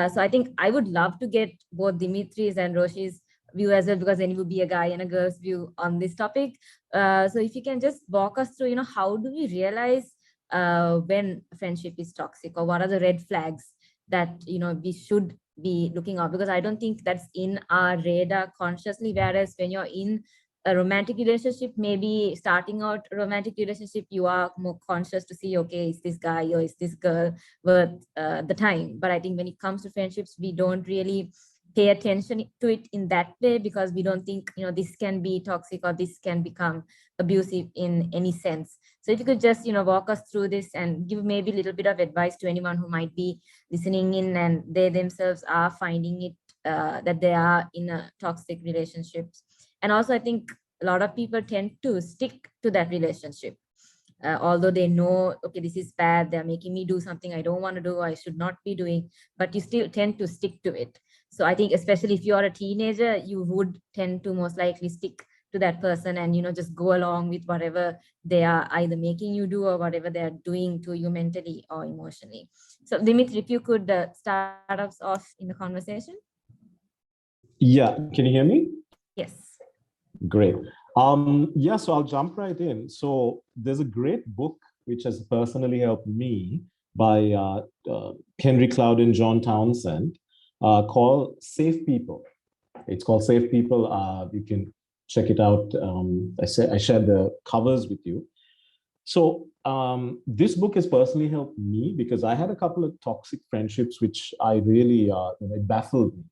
So I think I would love to get both Dimitri's and Roshi's view as well, because then it would be a guy and a girl's view on this topic. So if you can just walk us through, how do we realize when friendship is toxic, or what are the red flags that we should be looking out? Because I don't think that's in our radar consciously. Whereas when you're in a romantic relationship, maybe starting out a romantic relationship, you are more conscious to see, okay, is this guy or is this girl worth the time? But I think when it comes to friendships, we don't really pay attention to it in that way, because we don't think this can be toxic or this can become abusive in any sense. So if you could just walk us through this and give maybe a little bit of advice to anyone who might be listening in and they themselves are finding it that they are in a toxic relationships. And also I think a lot of people tend to stick to that relationship, although they know, okay, this is bad, they're making me do something I don't want to do, I should not be doing, but you still tend to stick to it. So I think especially if you're a teenager, you would tend to most likely stick to that person and just go along with whatever they are either making you do or whatever they're doing to you mentally or emotionally. So Dimitri, if you could start us off in the conversation. Yeah, can you hear me? Yes. Great. Yeah, so I'll jump right in. So there's a great book which has personally helped me by Henry Cloud and John Townsend called Safe People. It's called Safe People. You can check it out. I shared the covers with you. So this book has personally helped me because I had a couple of toxic friendships which I really it baffled me.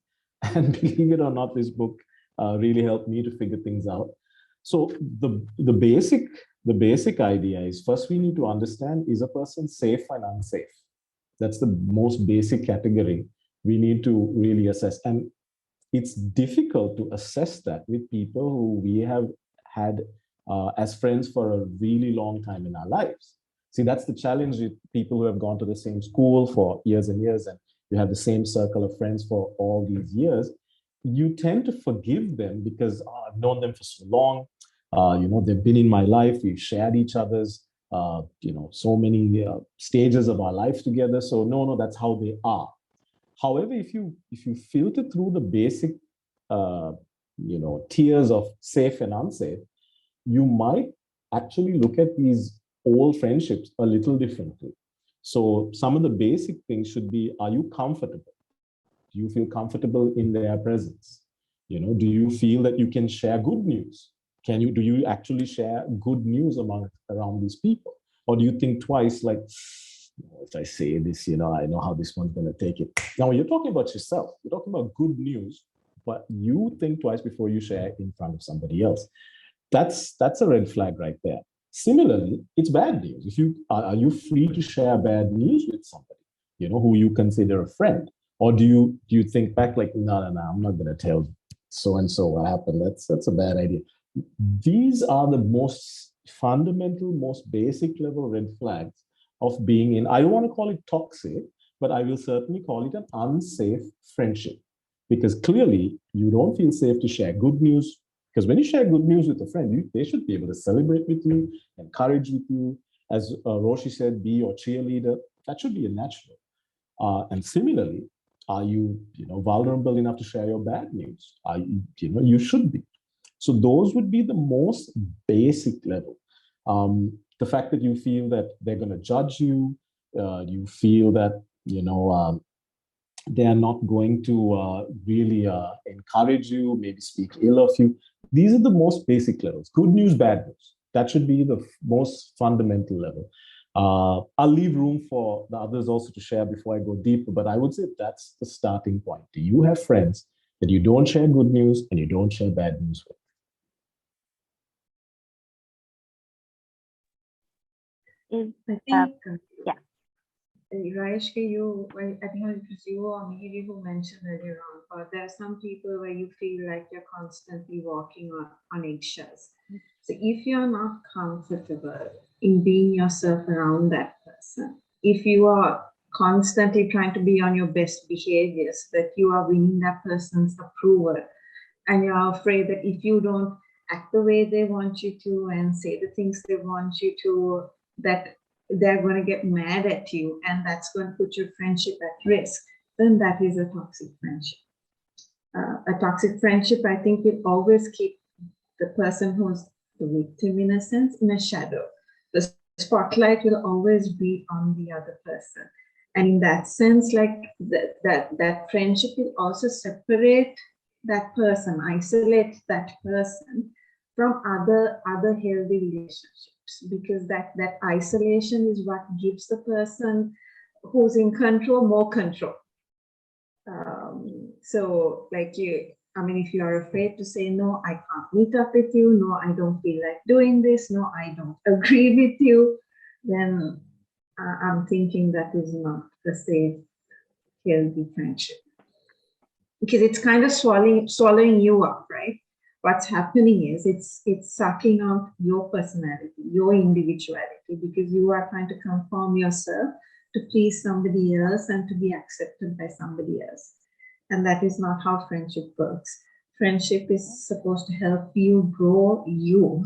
And believe it or not, this book really helped me to figure things out. So the basic idea is, first we need to understand, is a person safe and unsafe? That's the most basic category we need to really assess. And it's difficult to assess that with people who we have had as friends for a really long time in our lives. See, that's the challenge with people who have gone to the same school for years and years, and you have the same circle of friends for all these years. You tend to forgive them because I've known them for so long. They've been in my life. We've shared each other's, so many stages of our life together. So no, that's how they are. However, if you filter through the basic, tiers of safe and unsafe, you might actually look at these old friendships a little differently. So some of the basic things should be: are you comfortable? Do you feel comfortable in their presence? Do you feel that you can share good news? Do you actually share good news around these people? Or do you think twice, like, if I say this, I know how this one's going to take it. Now, when you're talking about yourself, you're talking about good news, but you think twice before you share in front of somebody else. That's a red flag right there. Similarly, it's bad news. If you are you free to share bad news with somebody, who you consider a friend? Or do you think back like, no, I'm not going to tell so and so what happened. That's a bad idea. These are the most fundamental, most basic level red flags of being in, I don't want to call it toxic, but I will certainly call it an unsafe friendship. Because clearly you don't feel safe to share good news. Because when you share good news with a friend, they should be able to celebrate with you, encourage with you. As Roshi said, be your cheerleader. That should be a natural. And similarly, are you, vulnerable enough to share your bad news? You should be. So those would be the most basic level. The fact that you feel that they're going to judge you, you feel that, they are not going to really encourage you, maybe speak ill of you. These are the most basic levels. Good news, bad news. That should be the most fundamental level. I'll leave room for the others also to share before I go deeper, but I would say that's the starting point. Do you have friends that you don't share good news and you don't share bad news with? I think, yeah. Raishka, I think it was you or Mihiri who mentioned earlier on, but there are some people where you feel like you're constantly walking on eggshells. So if you're not comfortable in being yourself around that person, if you are constantly trying to be on your best behavior so that you are winning that person's approval, and you're afraid that if you don't act the way they want you to and say the things they want you to, that they're going to get mad at you and that's going to put your friendship at risk, then that is a toxic friendship. A toxic friendship, I think, will always keep the person who's the victim, in a sense, in a shadow. The spotlight will always be on the other person. And in that sense, like that friendship will also separate that person, isolate that person from other healthy relationships, because that isolation is what gives the person who's in control more control. So like if you are afraid to say, no, I can't meet up with you, no, I don't feel like doing this, no, I don't agree with you, then I'm thinking that is not a safe, healthy friendship. Because it's kind of swallowing you up, right? What's happening is it's sucking out your personality, your individuality, because you are trying to conform yourself to please somebody else and to be accepted by somebody else. And that is not how friendship works. Friendship is supposed to help you grow you,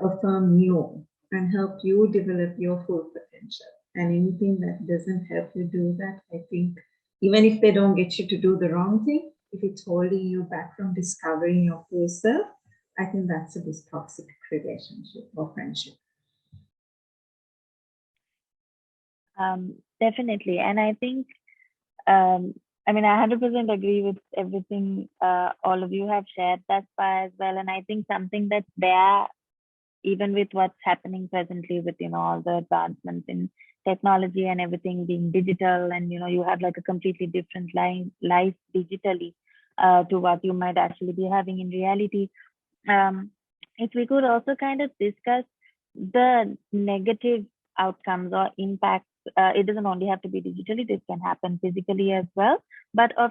affirm you, and help you develop your full potential. And anything that doesn't help you do that, I think, even if they don't get you to do the wrong thing, if it's holding you back from discovering your full self, I think that's a toxic relationship or friendship. Definitely. And I think, I 100% agree with everything all of you have shared thus far as well. And I think something that's there, even with what's happening presently with, all the advancements in technology and everything being digital, and, you have like a completely different life digitally to what you might actually be having in reality. If we could also kind of discuss the negative outcomes or impacts, it doesn't only have to be digitally, this can happen physically as well, but of,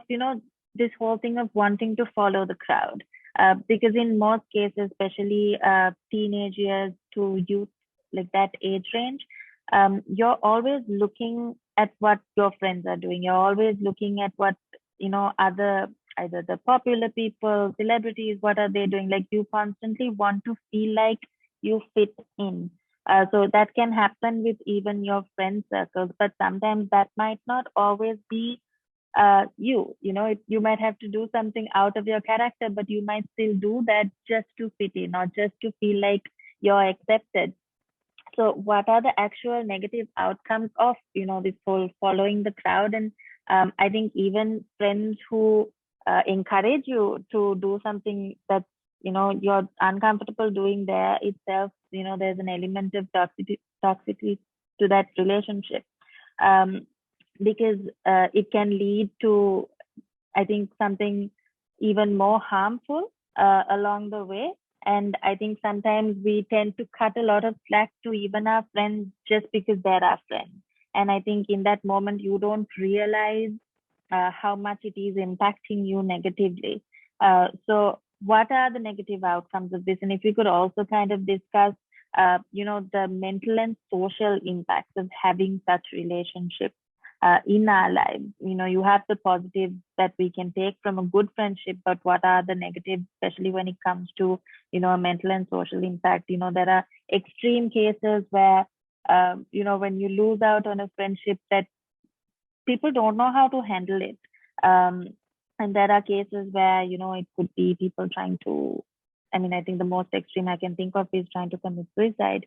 this whole thing of wanting to follow the crowd. Because in most cases, especially teenage years to youth, like that age range, you're always looking at what your friends are doing. You're always looking at what, either the popular people, celebrities, what are they doing? Like you constantly want to feel like you fit in. So that can happen with even your friend circles, but sometimes that might not always be you might have to do something out of your character, but you might still do that just to fit in or just to feel like you're accepted. So what are the actual negative outcomes of this whole following the crowd? And I think even friends who encourage you to do something that you're uncomfortable doing there itself, there's an element of toxicity to that relationship. Because it can lead to, I think, something even more harmful along the way. And I think sometimes we tend to cut a lot of slack to even our friends just because they're our friends. And I think in that moment, you don't realize how much it is impacting you negatively. So what are the negative outcomes of this? And if we could also kind of discuss, the mental and social impacts of having such relationships in our lives. You have the positives that we can take from a good friendship, but what are the negatives, especially when it comes to, a mental and social impact? There are extreme cases where, when you lose out on a friendship, that people don't know how to handle it. And there are cases where, it could be people trying to, I think the most extreme I can think of is trying to commit suicide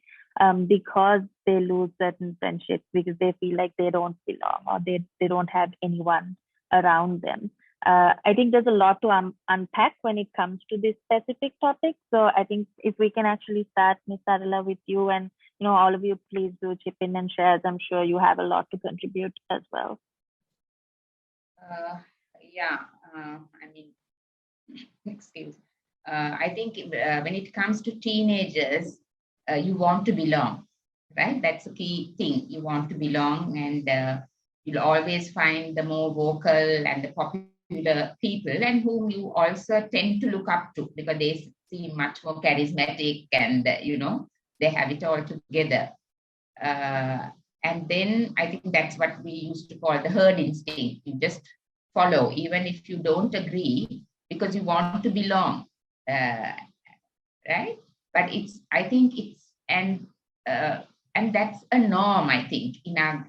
because they lose certain friendships because they feel like they don't belong or they don't have anyone around them. I think there's a lot to unpack when it comes to this specific topic. So I think if we can actually start, Ms. Sarla, with you and, all of you, please do chip in and share, as I'm sure you have a lot to contribute as well. I mean, excuse. I think when it comes to teenagers, you want to belong, right? That's a key thing. You want to belong, and you'll always find the more vocal and the popular people, and whom you also tend to look up to because they seem much more charismatic and, they have it all together. And then I think that's what we used to call the herd instinct. You just follow, even if you don't agree, because you want to belong, right? But I think and that's a norm. I think in our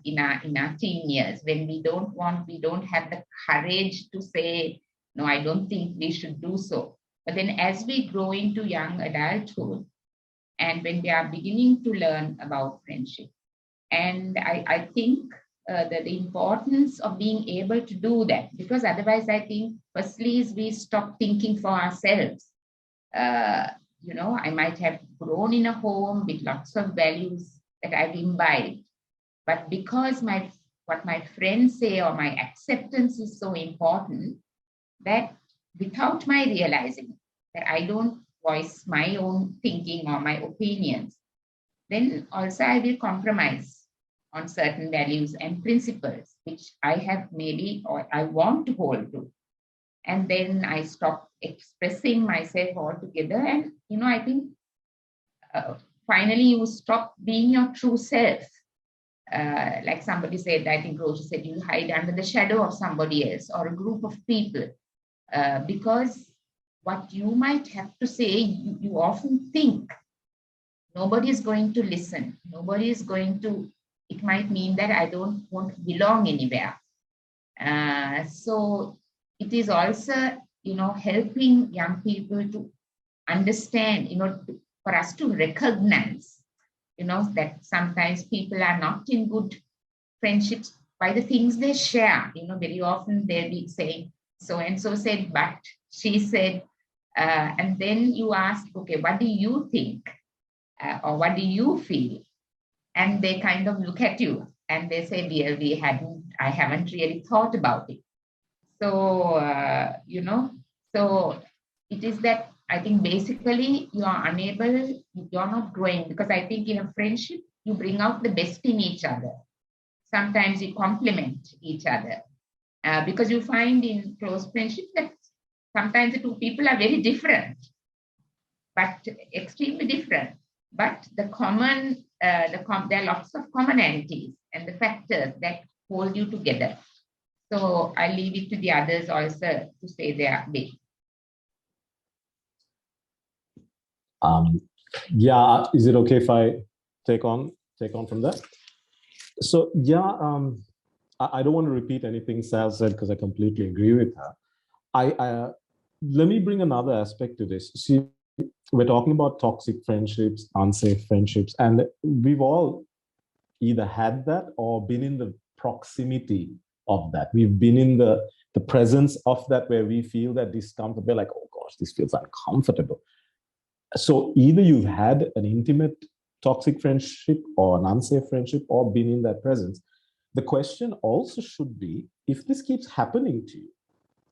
teen years, when we don't have the courage to say no. I don't think we should do so. But then, as we grow into young adulthood, and when we are beginning to learn about friendship, and I think that the importance of being able to do that, because otherwise I think firstly is we stop thinking for ourselves. I might have grown in a home with lots of values that I've imbibed, but because what my friends say or my acceptance is so important that without my realizing that I don't voice my own thinking or my opinions, then also I will compromise on certain values and principles, which I have maybe or I want to hold to. And then I stop expressing myself altogether. And, I think finally you stop being your true self. Like somebody said, I think Roshi said, you hide under the shadow of somebody else or a group of people. Because what you might have to say, you often think nobody is going to listen. Nobody is going to, it might mean that I don't want to belong anywhere. So it is also, helping young people to understand, for us to recognize, that sometimes people are not in good friendships by the things they share. Very often they'll be saying, so-and-so said, but she said, and then you ask, okay, what do you think? Or what do you feel? And they kind of look at you and they say, I haven't really thought about it. So, so it is that I think basically you are unable, you're not growing, because I think in a friendship, you bring out the best in each other. Sometimes you complement each other because you find in close friendships that sometimes the two people are very different, but extremely different. But the there are lots of commonalities and the factors that hold you together. So I leave it to the others also to say their bit. Yeah, is it okay if I take on from that? So yeah, I don't want to repeat anything Sal said because I completely agree with her. Let me bring another aspect to this. See, we're talking about toxic friendships, unsafe friendships, and we've all either had that or been in the proximity of that. We've been in the presence of that where we feel that discomfort. We're like, oh gosh, this feels uncomfortable. So either you've had an intimate toxic friendship or an unsafe friendship or been in that presence. The question also should be, if this keeps happening to you,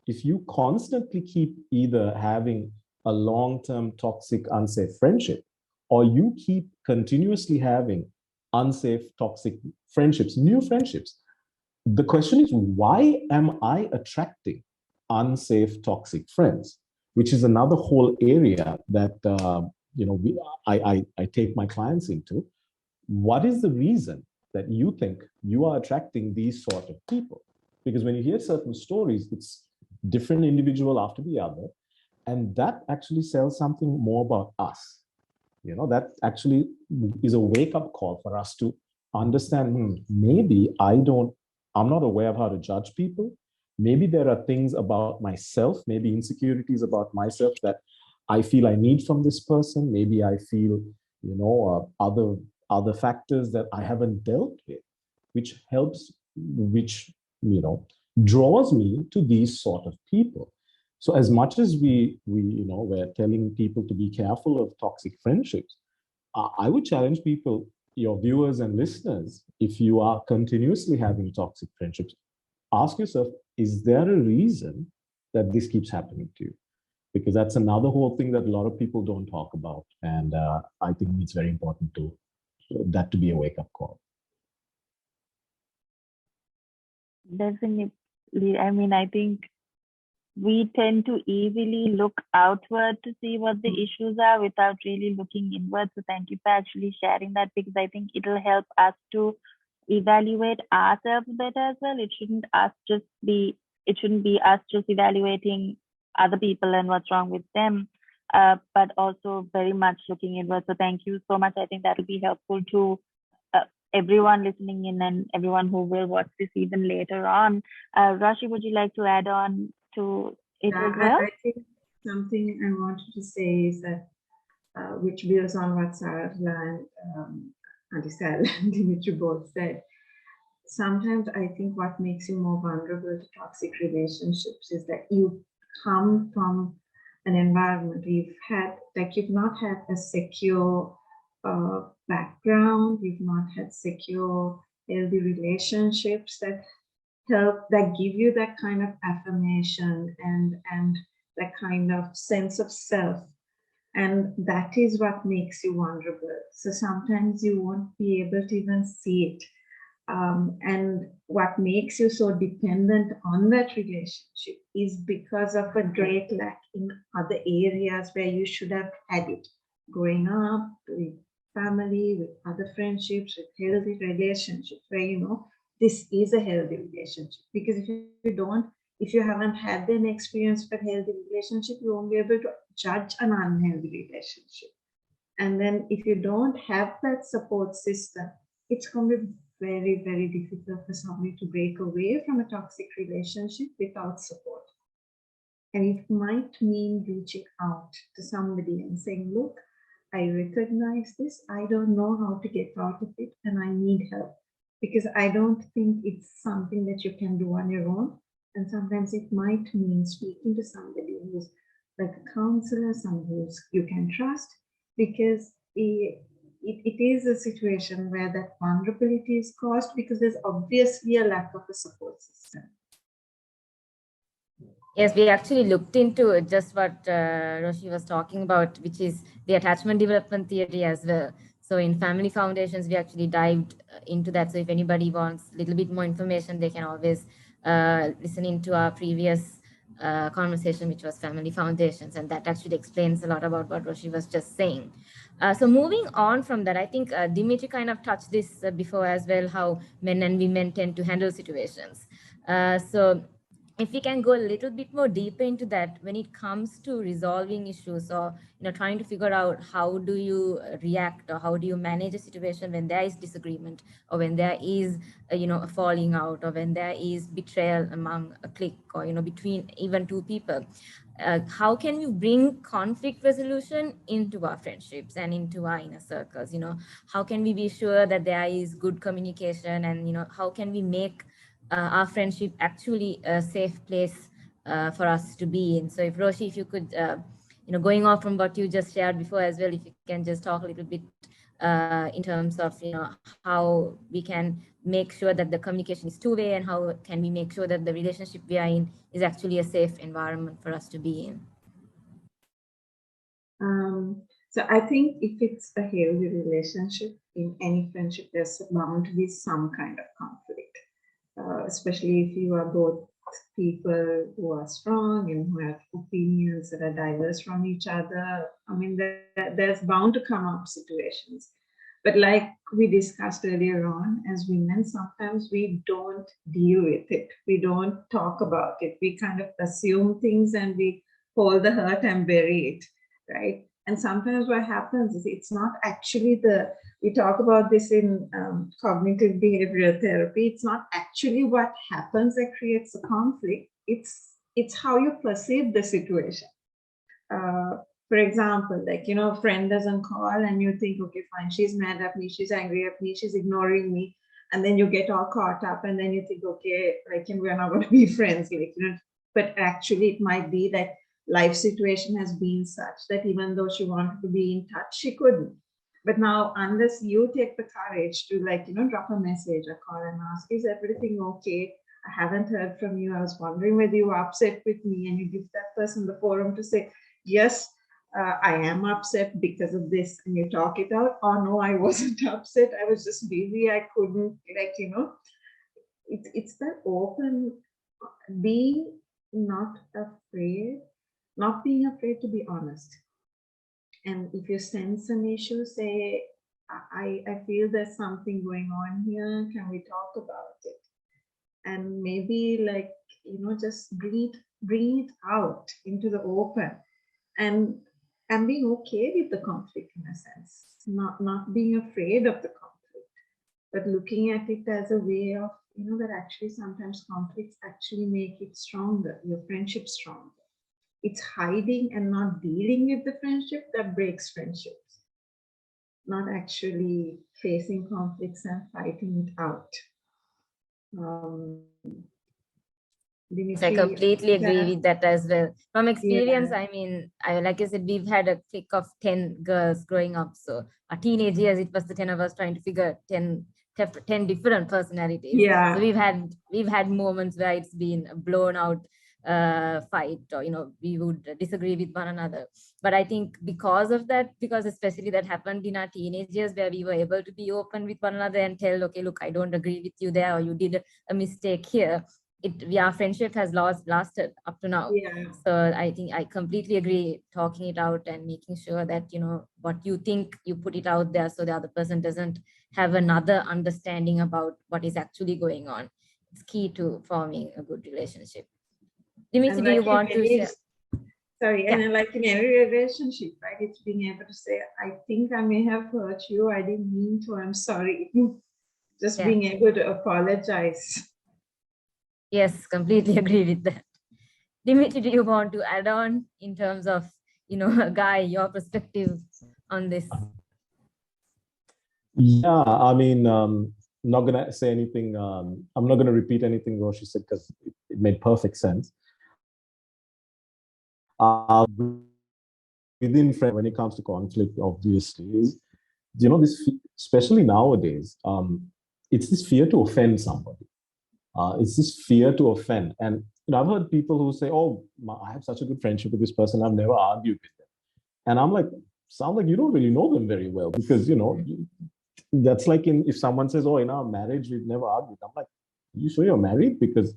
if you constantly keep either having a long-term toxic, unsafe friendship, or you keep continuously having unsafe, toxic friendships, new friendships, the question is, why am I attracting unsafe, toxic friends? Which is another whole area that I take my clients into. What is the reason that you think you are attracting these sort of people? Because when you hear certain stories, it's different individual after the other, and that actually tells something more about us. That actually is a wake-up call for us to understand, maybe I'm not aware of how to judge people. Maybe there are things about myself, maybe insecurities about myself that I feel I need from this person. Maybe I feel, other factors that I haven't dealt with, which draws me to these sort of people. So as much as we're telling people to be careful of toxic friendships, I would challenge people your viewers and listeners, if you are continuously having toxic friendships, ask yourself, is there a reason that this keeps happening to you? Because that's another whole thing that a lot of people don't talk about. And I think it's very important to be a wake-up call. Definitely. I mean, I think we tend to easily look outward to see what the issues are without really looking inward. So thank you for actually sharing that, because I think it'll help us to evaluate ourselves better as well. It shouldn't be us just evaluating other people and what's wrong with them, but also very much looking inward. So thank you so much. I think that will be helpful to everyone listening in and everyone who will watch this even later on. Roshi, would you like to add on to it as well? I think something I wanted to say is that, which builds on what Sarla and Auntie Sarla and Dimitri both said. Sometimes I think what makes you more vulnerable to toxic relationships is that you come from an environment you've not had a secure background, you've not had secure, healthy relationships that give you that kind of affirmation and that kind of sense of self. And that is what makes you vulnerable. So sometimes you won't be able to even see it. And what makes you so dependent on that relationship is because of a great lack in other areas where you should have had it. Growing up with family, with other friendships, with healthy relationships, where you know this is a healthy relationship. Because if you haven't had an experience of a healthy relationship, you won't be able to judge an unhealthy relationship. And then if you don't have that support system, it's going to be very, very difficult for somebody to break away from a toxic relationship without support. And it might mean reaching out to somebody and saying, look, I recognize this. I don't know how to get out of it and I need help. Because I don't think it's something that you can do on your own. And sometimes it might mean speaking to somebody who's like a counselor, someone who you can trust, because it is a situation where that vulnerability is caused because there's obviously a lack of a support system. Yes, we actually looked into just what Roshi was talking about, which is the attachment development theory as well. So in Family Foundations, we actually dived into that. So if anybody wants a little bit more information, they can always listen into our previous conversation, which was Family Foundations. And that actually explains a lot about what Roshi was just saying. So moving on from that, I think Dimitri kind of touched this before as well, how men and women tend to handle situations. So if we can go a little bit more deeper into that, when it comes to resolving issues or trying to figure out how do you react or how do you manage a situation when there is disagreement or when there is a falling out or when there is betrayal among a clique or between even two people, how can we bring conflict resolution into our friendships and into our inner circles? How can we be sure that there is good communication, and how can we make our friendship actually a safe place for us to be in? So if Roshi, if you could, going off from what you just shared before as well, if you can just talk a little bit in terms of, how we can make sure that the communication is two-way, and how can we make sure that the relationship we are in is actually a safe environment for us to be in. So I think if it's a healthy relationship, in any friendship, there's bound to be some kind of conflict. Especially if you are both people who are strong and who have opinions that are diverse from each other. I mean, there's bound to come up situations. But like we discussed earlier on, as women, sometimes we don't deal with it. We don't talk about it. We kind of assume things and we hold the hurt and bury it, right? And sometimes what happens is it's not actually we talk about this in cognitive behavioral therapy. It's not actually what happens that creates a conflict. It's how you perceive the situation. For example, like, a friend doesn't call and you think, okay, fine, she's mad at me, she's angry at me, she's ignoring me. And then you get all caught up and then you think, okay, like, we're not going to be friends. Like, but actually it might be that life situation has been such that even though she wanted to be in touch, she couldn't. But now, unless you take the courage to drop a message or call and ask, is everything okay? I haven't heard from you. I was wondering whether you were upset with me, and you give that person the forum to say, yes, I am upset because of this, and you talk it out. Or no, I wasn't upset. I was just busy. I couldn't, it's that open, being not afraid, not being afraid to be honest. And if you sense an issue, say, I feel there's something going on here. Can we talk about it? And maybe just bring it out into the open, and being okay with the conflict in a sense, not being afraid of the conflict, but looking at it as a way of, that actually sometimes conflicts actually make it stronger, your friendship stronger. It's hiding and not dealing with the friendship that breaks friendships, not actually facing conflicts and fighting it out. Yes, I completely agree with that as well. From experience, I mean, like I said, we've had a clique of 10 girls growing up. So our teenage years, it was the 10 of us trying to figure 10 different personalities. Yeah. So we've had moments where it's been a blown out fight, or we would disagree with one another. But I think because of that, because especially that happened in our teenage years, where we were able to be open with one another and tell, okay, look, I don't agree with you there, or you did a mistake here. Our friendship has lasted up to now. Yeah. So I think I completely agree, talking it out and making sure that what you think, you put it out there, so the other person doesn't have another understanding about what is actually going on. It's key to forming a good relationship. Dimitri, do you want to share? Sorry, yeah. And like in every relationship, right? It's being able to say, I think I may have hurt you. I didn't mean to. I'm sorry. Just being able to apologize. Yes, completely agree with that. Dimitri, do you want to add on in terms of, Guy, your perspective on this? Yeah, I mean, not going to say anything. I'm not going to repeat anything Roshi said, because it made perfect sense. Within friends, when it comes to conflict, obviously, is, this, especially nowadays, it's this fear to offend somebody. It's this fear to offend. And I've heard people who say, oh, I have such a good friendship with this person, I've never argued with them. And I'm like, sound like you don't really know them very well, because, that's like if someone says, oh, in our marriage, we've never argued. I'm like, are you sure you're married? Because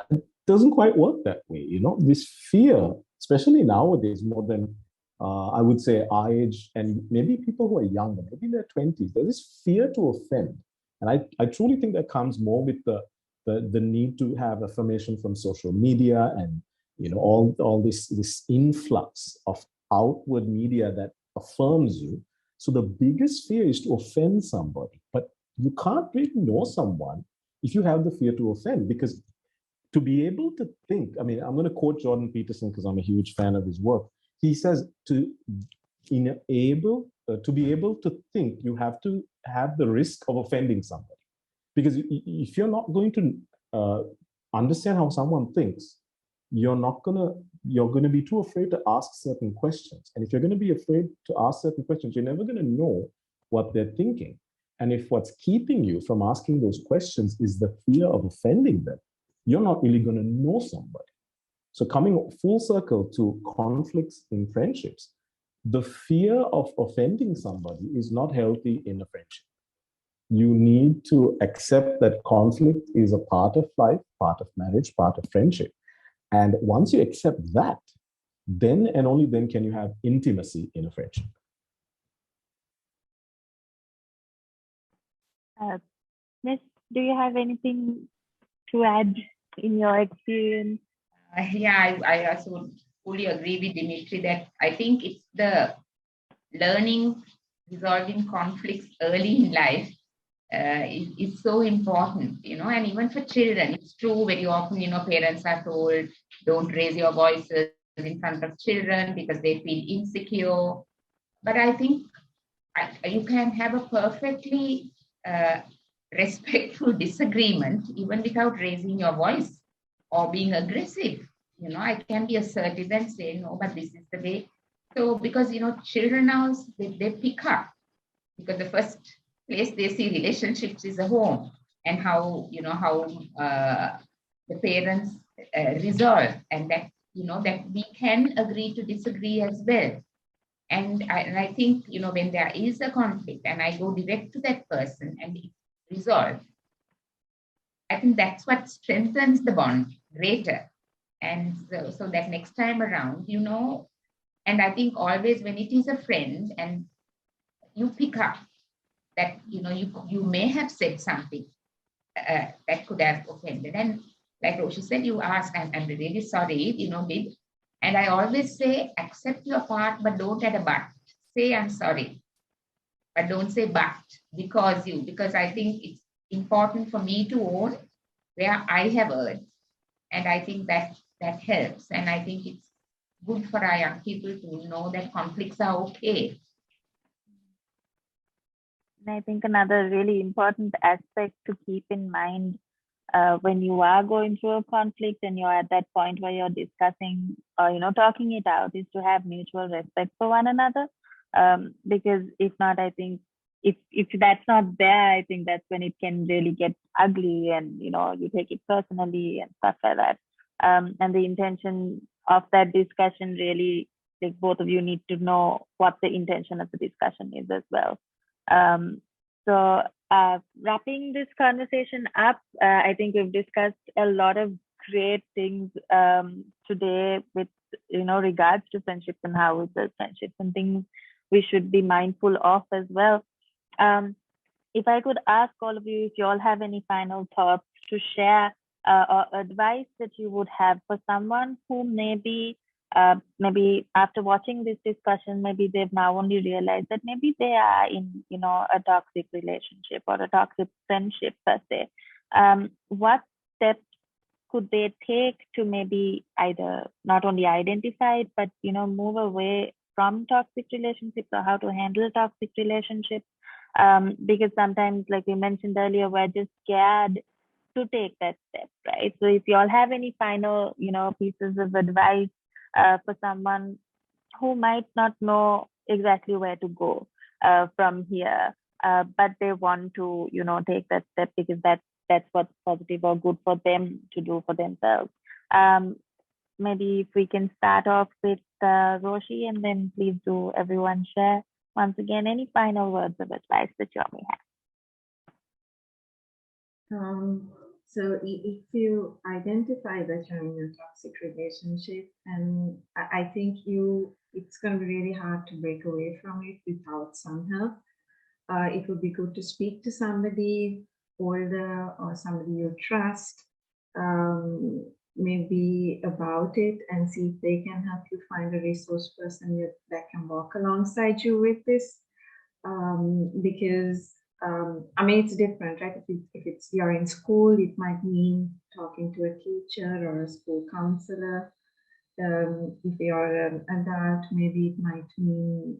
it doesn't quite work that way. This fear, especially nowadays, more than I would say our age, and maybe people who are younger, maybe in their 20s, there's this fear to offend. And I truly think that comes more with the need to have affirmation from social media, and all this influx of outward media that affirms you. So the biggest fear is to offend somebody, but you can't really know someone if you have the fear to offend, because to be able to think, I mean, I'm going to quote Jordan Peterson because I'm a huge fan of his work. He says to be able to think, you have to have the risk of offending somebody. Because if you're not going to understand how someone thinks, you're going to be too afraid to ask certain questions. And if you're going to be afraid to ask certain questions, you're never going to know what they're thinking. And if what's keeping you from asking those questions is the fear of offending them, you're not really going to know somebody. So coming full circle to conflicts in friendships, the fear of offending somebody is not healthy in a friendship. You need to accept that conflict is a part of life, part of marriage, part of friendship. And once you accept that, then and only then can you have intimacy in a friendship. Miss, do you have anything to add in your experience? Yeah, I also fully agree with Dimitri that I think it's the learning, resolving conflicts early in life is so important, and even for children, it's true. Very often, parents are told, don't raise your voices in front of children because they feel insecure. But I think you can have a perfectly respectful disagreement even without raising your voice or being aggressive. I can be assertive and say, no, but this is the way. So because, children now, they pick up because the first place they see relationships is a home, and how, how the parents resolve, and that, that we can agree to disagree as well. And I think, when there is a conflict and I go direct to that person and it's resolved, I think that's what strengthens the bond greater. And so that next time around, and I think always when it is a friend and you pick up that, you may have said something that could have offended. And like Roshi said, you ask, I'm really sorry, babe. And I always say, accept your part, but don't add a but. Say, I'm sorry, but don't say but because I think it's important for me to own where I have erred. And I think that helps. And I think it's good for our young people to know that conflicts are okay. And I think another really important aspect to keep in mind when you are going through a conflict and you're at that point where you're discussing or, talking it out, is to have mutual respect for one another. Because if not, I think if that's not there, I think that's when it can really get ugly and, you take it personally and stuff like that. And the intention of that discussion really, like, both of you need to know what the intention of the discussion is as well. So wrapping this conversation up, I think we've discussed a lot of great things today with, regards to friendships and how we build friendships and things we should be mindful of as well. If I could ask all of you if you all have any final thoughts to share or advice that you would have for someone who maybe after watching this discussion, maybe they've now only realized that maybe they are in, a toxic relationship or a toxic friendship per se. What steps could they take to maybe either not only identify it, but, move away from toxic relationships, or how to handle toxic relationships? Because sometimes, like we mentioned earlier, we're just scared to take that step, right? So if you all have any final, pieces of advice for someone who might not know exactly where to go from here, but they want to, take that step because that's what's positive or good for them to do for themselves. Maybe if we can start off with Roshi, and then please do everyone share once again any final words of advice that you all may have. So if you identify that you're in a toxic relationship, and I think it's going to be really hard to break away from it without some help. It would be good to speak to somebody older or somebody you trust, maybe about it, and see if they can help you find a resource person that can walk alongside you with this. Because it's different, right? If you're in school, it might mean talking to a teacher or a school counselor. If you're an adult, maybe it might mean,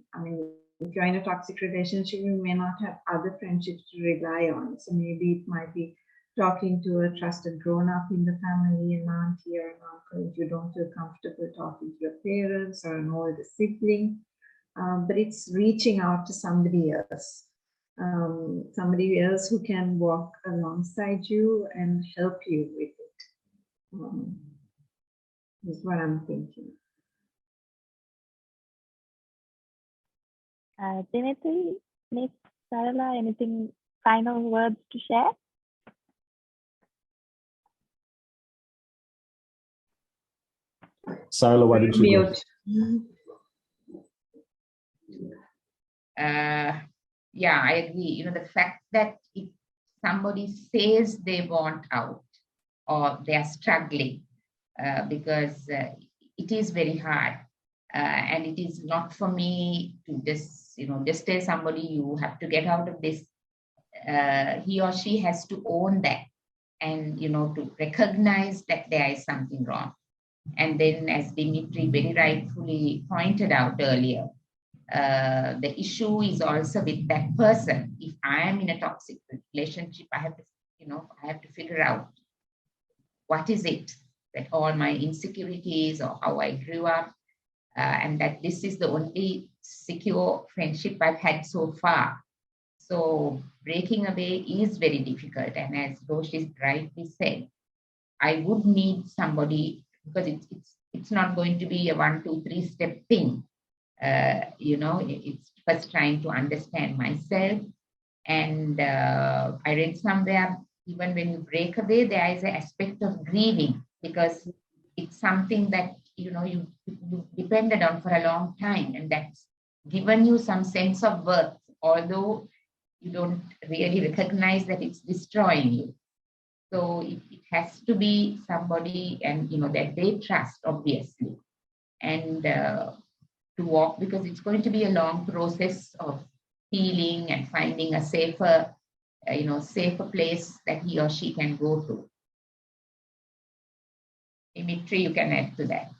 if you're in a toxic relationship, you may not have other friendships to rely on. So maybe it might be talking to a trusted grown-up in the family, an auntie or an uncle, if you don't feel comfortable talking to your parents or an older sibling. But it's reaching out to somebody else who can walk alongside you and help you with it. Is what I'm thinking. Dimitri, Miss Sarla, anything final words to share? Sarla, why don't you go? Yeah, I agree. The fact that if somebody says they want out or they're struggling, because it is very hard, and it is not for me to just tell somebody you have to get out of this. He or she has to own that, and to recognize that there is something wrong. And then, as Dimitri very rightfully pointed out earlier, the issue is also with that person. If I am in a toxic relationship, I have to figure out what is it that all my insecurities or how I grew up, and that this is the only secure friendship I've had so far. So breaking away is very difficult. And as Roshi rightly said, I would need somebody, because it's not going to be a 1, 2, 3 step thing. It's first trying to understand myself. And I read somewhere, even when you break away, there is an aspect of grieving, because it's something that you depended on for a long time, and that's given you some sense of worth, although you don't really recognize that it's destroying you. So it has to be somebody, and that they trust, obviously, and to walk, because it's going to be a long process of healing and finding a safer place that he or she can go to. Dimitri, you can add to that.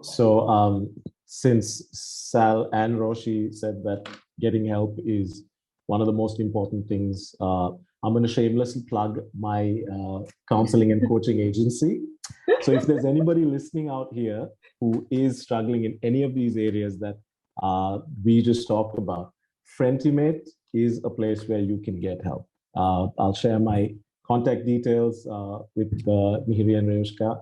So since Sal and Roshi said that getting help is one of the most important things, I'm going to shamelessly plug my counseling and coaching agency. So if there's anybody listening out here who is struggling in any of these areas that we just talked about, Friendtimate is a place where you can get help. I'll share my contact details with Mihiri and Reushka.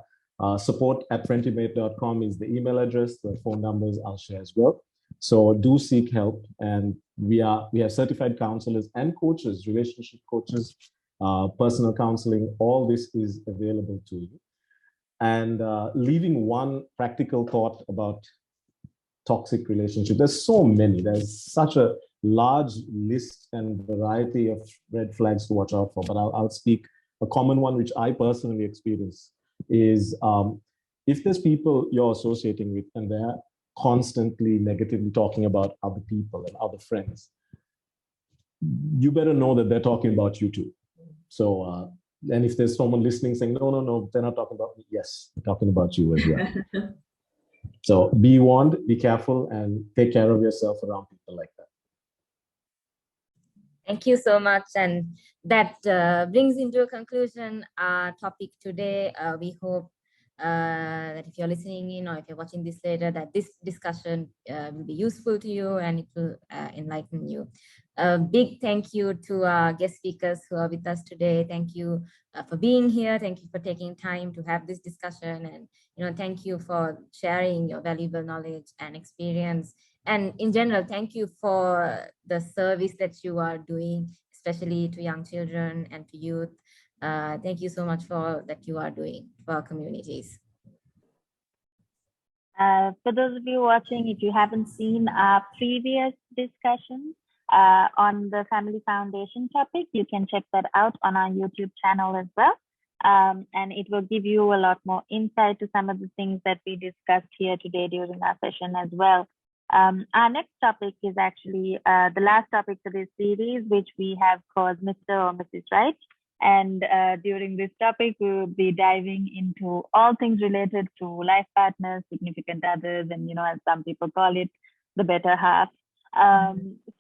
Support@friendtimate.com is the email address. The phone numbers I'll share as well. So do seek help, and we have certified counselors and coaches, relationship coaches, personal counseling. All this is available to you. And leaving one practical thought about toxic relationship. There's so many. There's such a large list and variety of red flags to watch out for. But I'll speak a common one, which I personally experience, is if there's people you're associating with and they're constantly negatively talking about other people and other friends, you better know that they're talking about you too. So, and if there's someone listening saying, no, they're not talking about me. Yes, they're talking about you as well. So be warned, be careful, and take care of yourself around people like that. Thank you so much. And that brings into a conclusion our topic today. We hope that if you're listening in or if you're watching this later, that this discussion will be useful to you and it will enlighten you. A big thank you to our guest speakers who are with us today. Thank you for being here. Thank you for taking time to have this discussion, and thank you for sharing your valuable knowledge and experience. And in general, thank you for the service that you are doing, especially to young children and to youth. Thank you so much for all that you are doing for our communities. For those of you watching, if you haven't seen our previous discussions on the Family Foundation topic, you can check that out on our YouTube channel as well. And it will give you a lot more insight to some of the things that we discussed here today during our session as well. Our next topic is actually the last topic for this series, which we have called Mr. or Mrs. Right. And during this topic, we will be diving into all things related to life partners, significant others, and, as some people call it, the better half.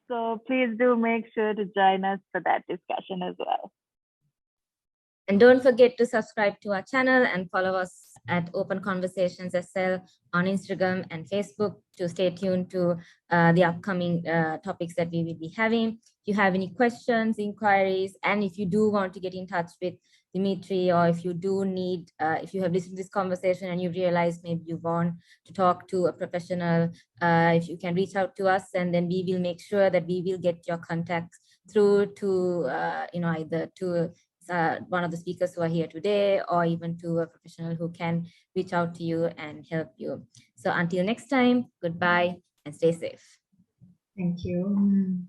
So please do make sure to join us for that discussion as well. And don't forget to subscribe to our channel and follow us at Open Conversations SL on Instagram and Facebook to stay tuned to the upcoming topics that we will be having. If you have any questions, inquiries, and if you do want to get in touch with Dimitri, or if you do need, if you have listened to this conversation and you realize maybe you want to talk to a professional, if you can reach out to us, and then we will make sure that we will get your contacts through to, either to one of the speakers who are here today, or even to a professional who can reach out to you and help you. So until next time, goodbye and stay safe. Thank you.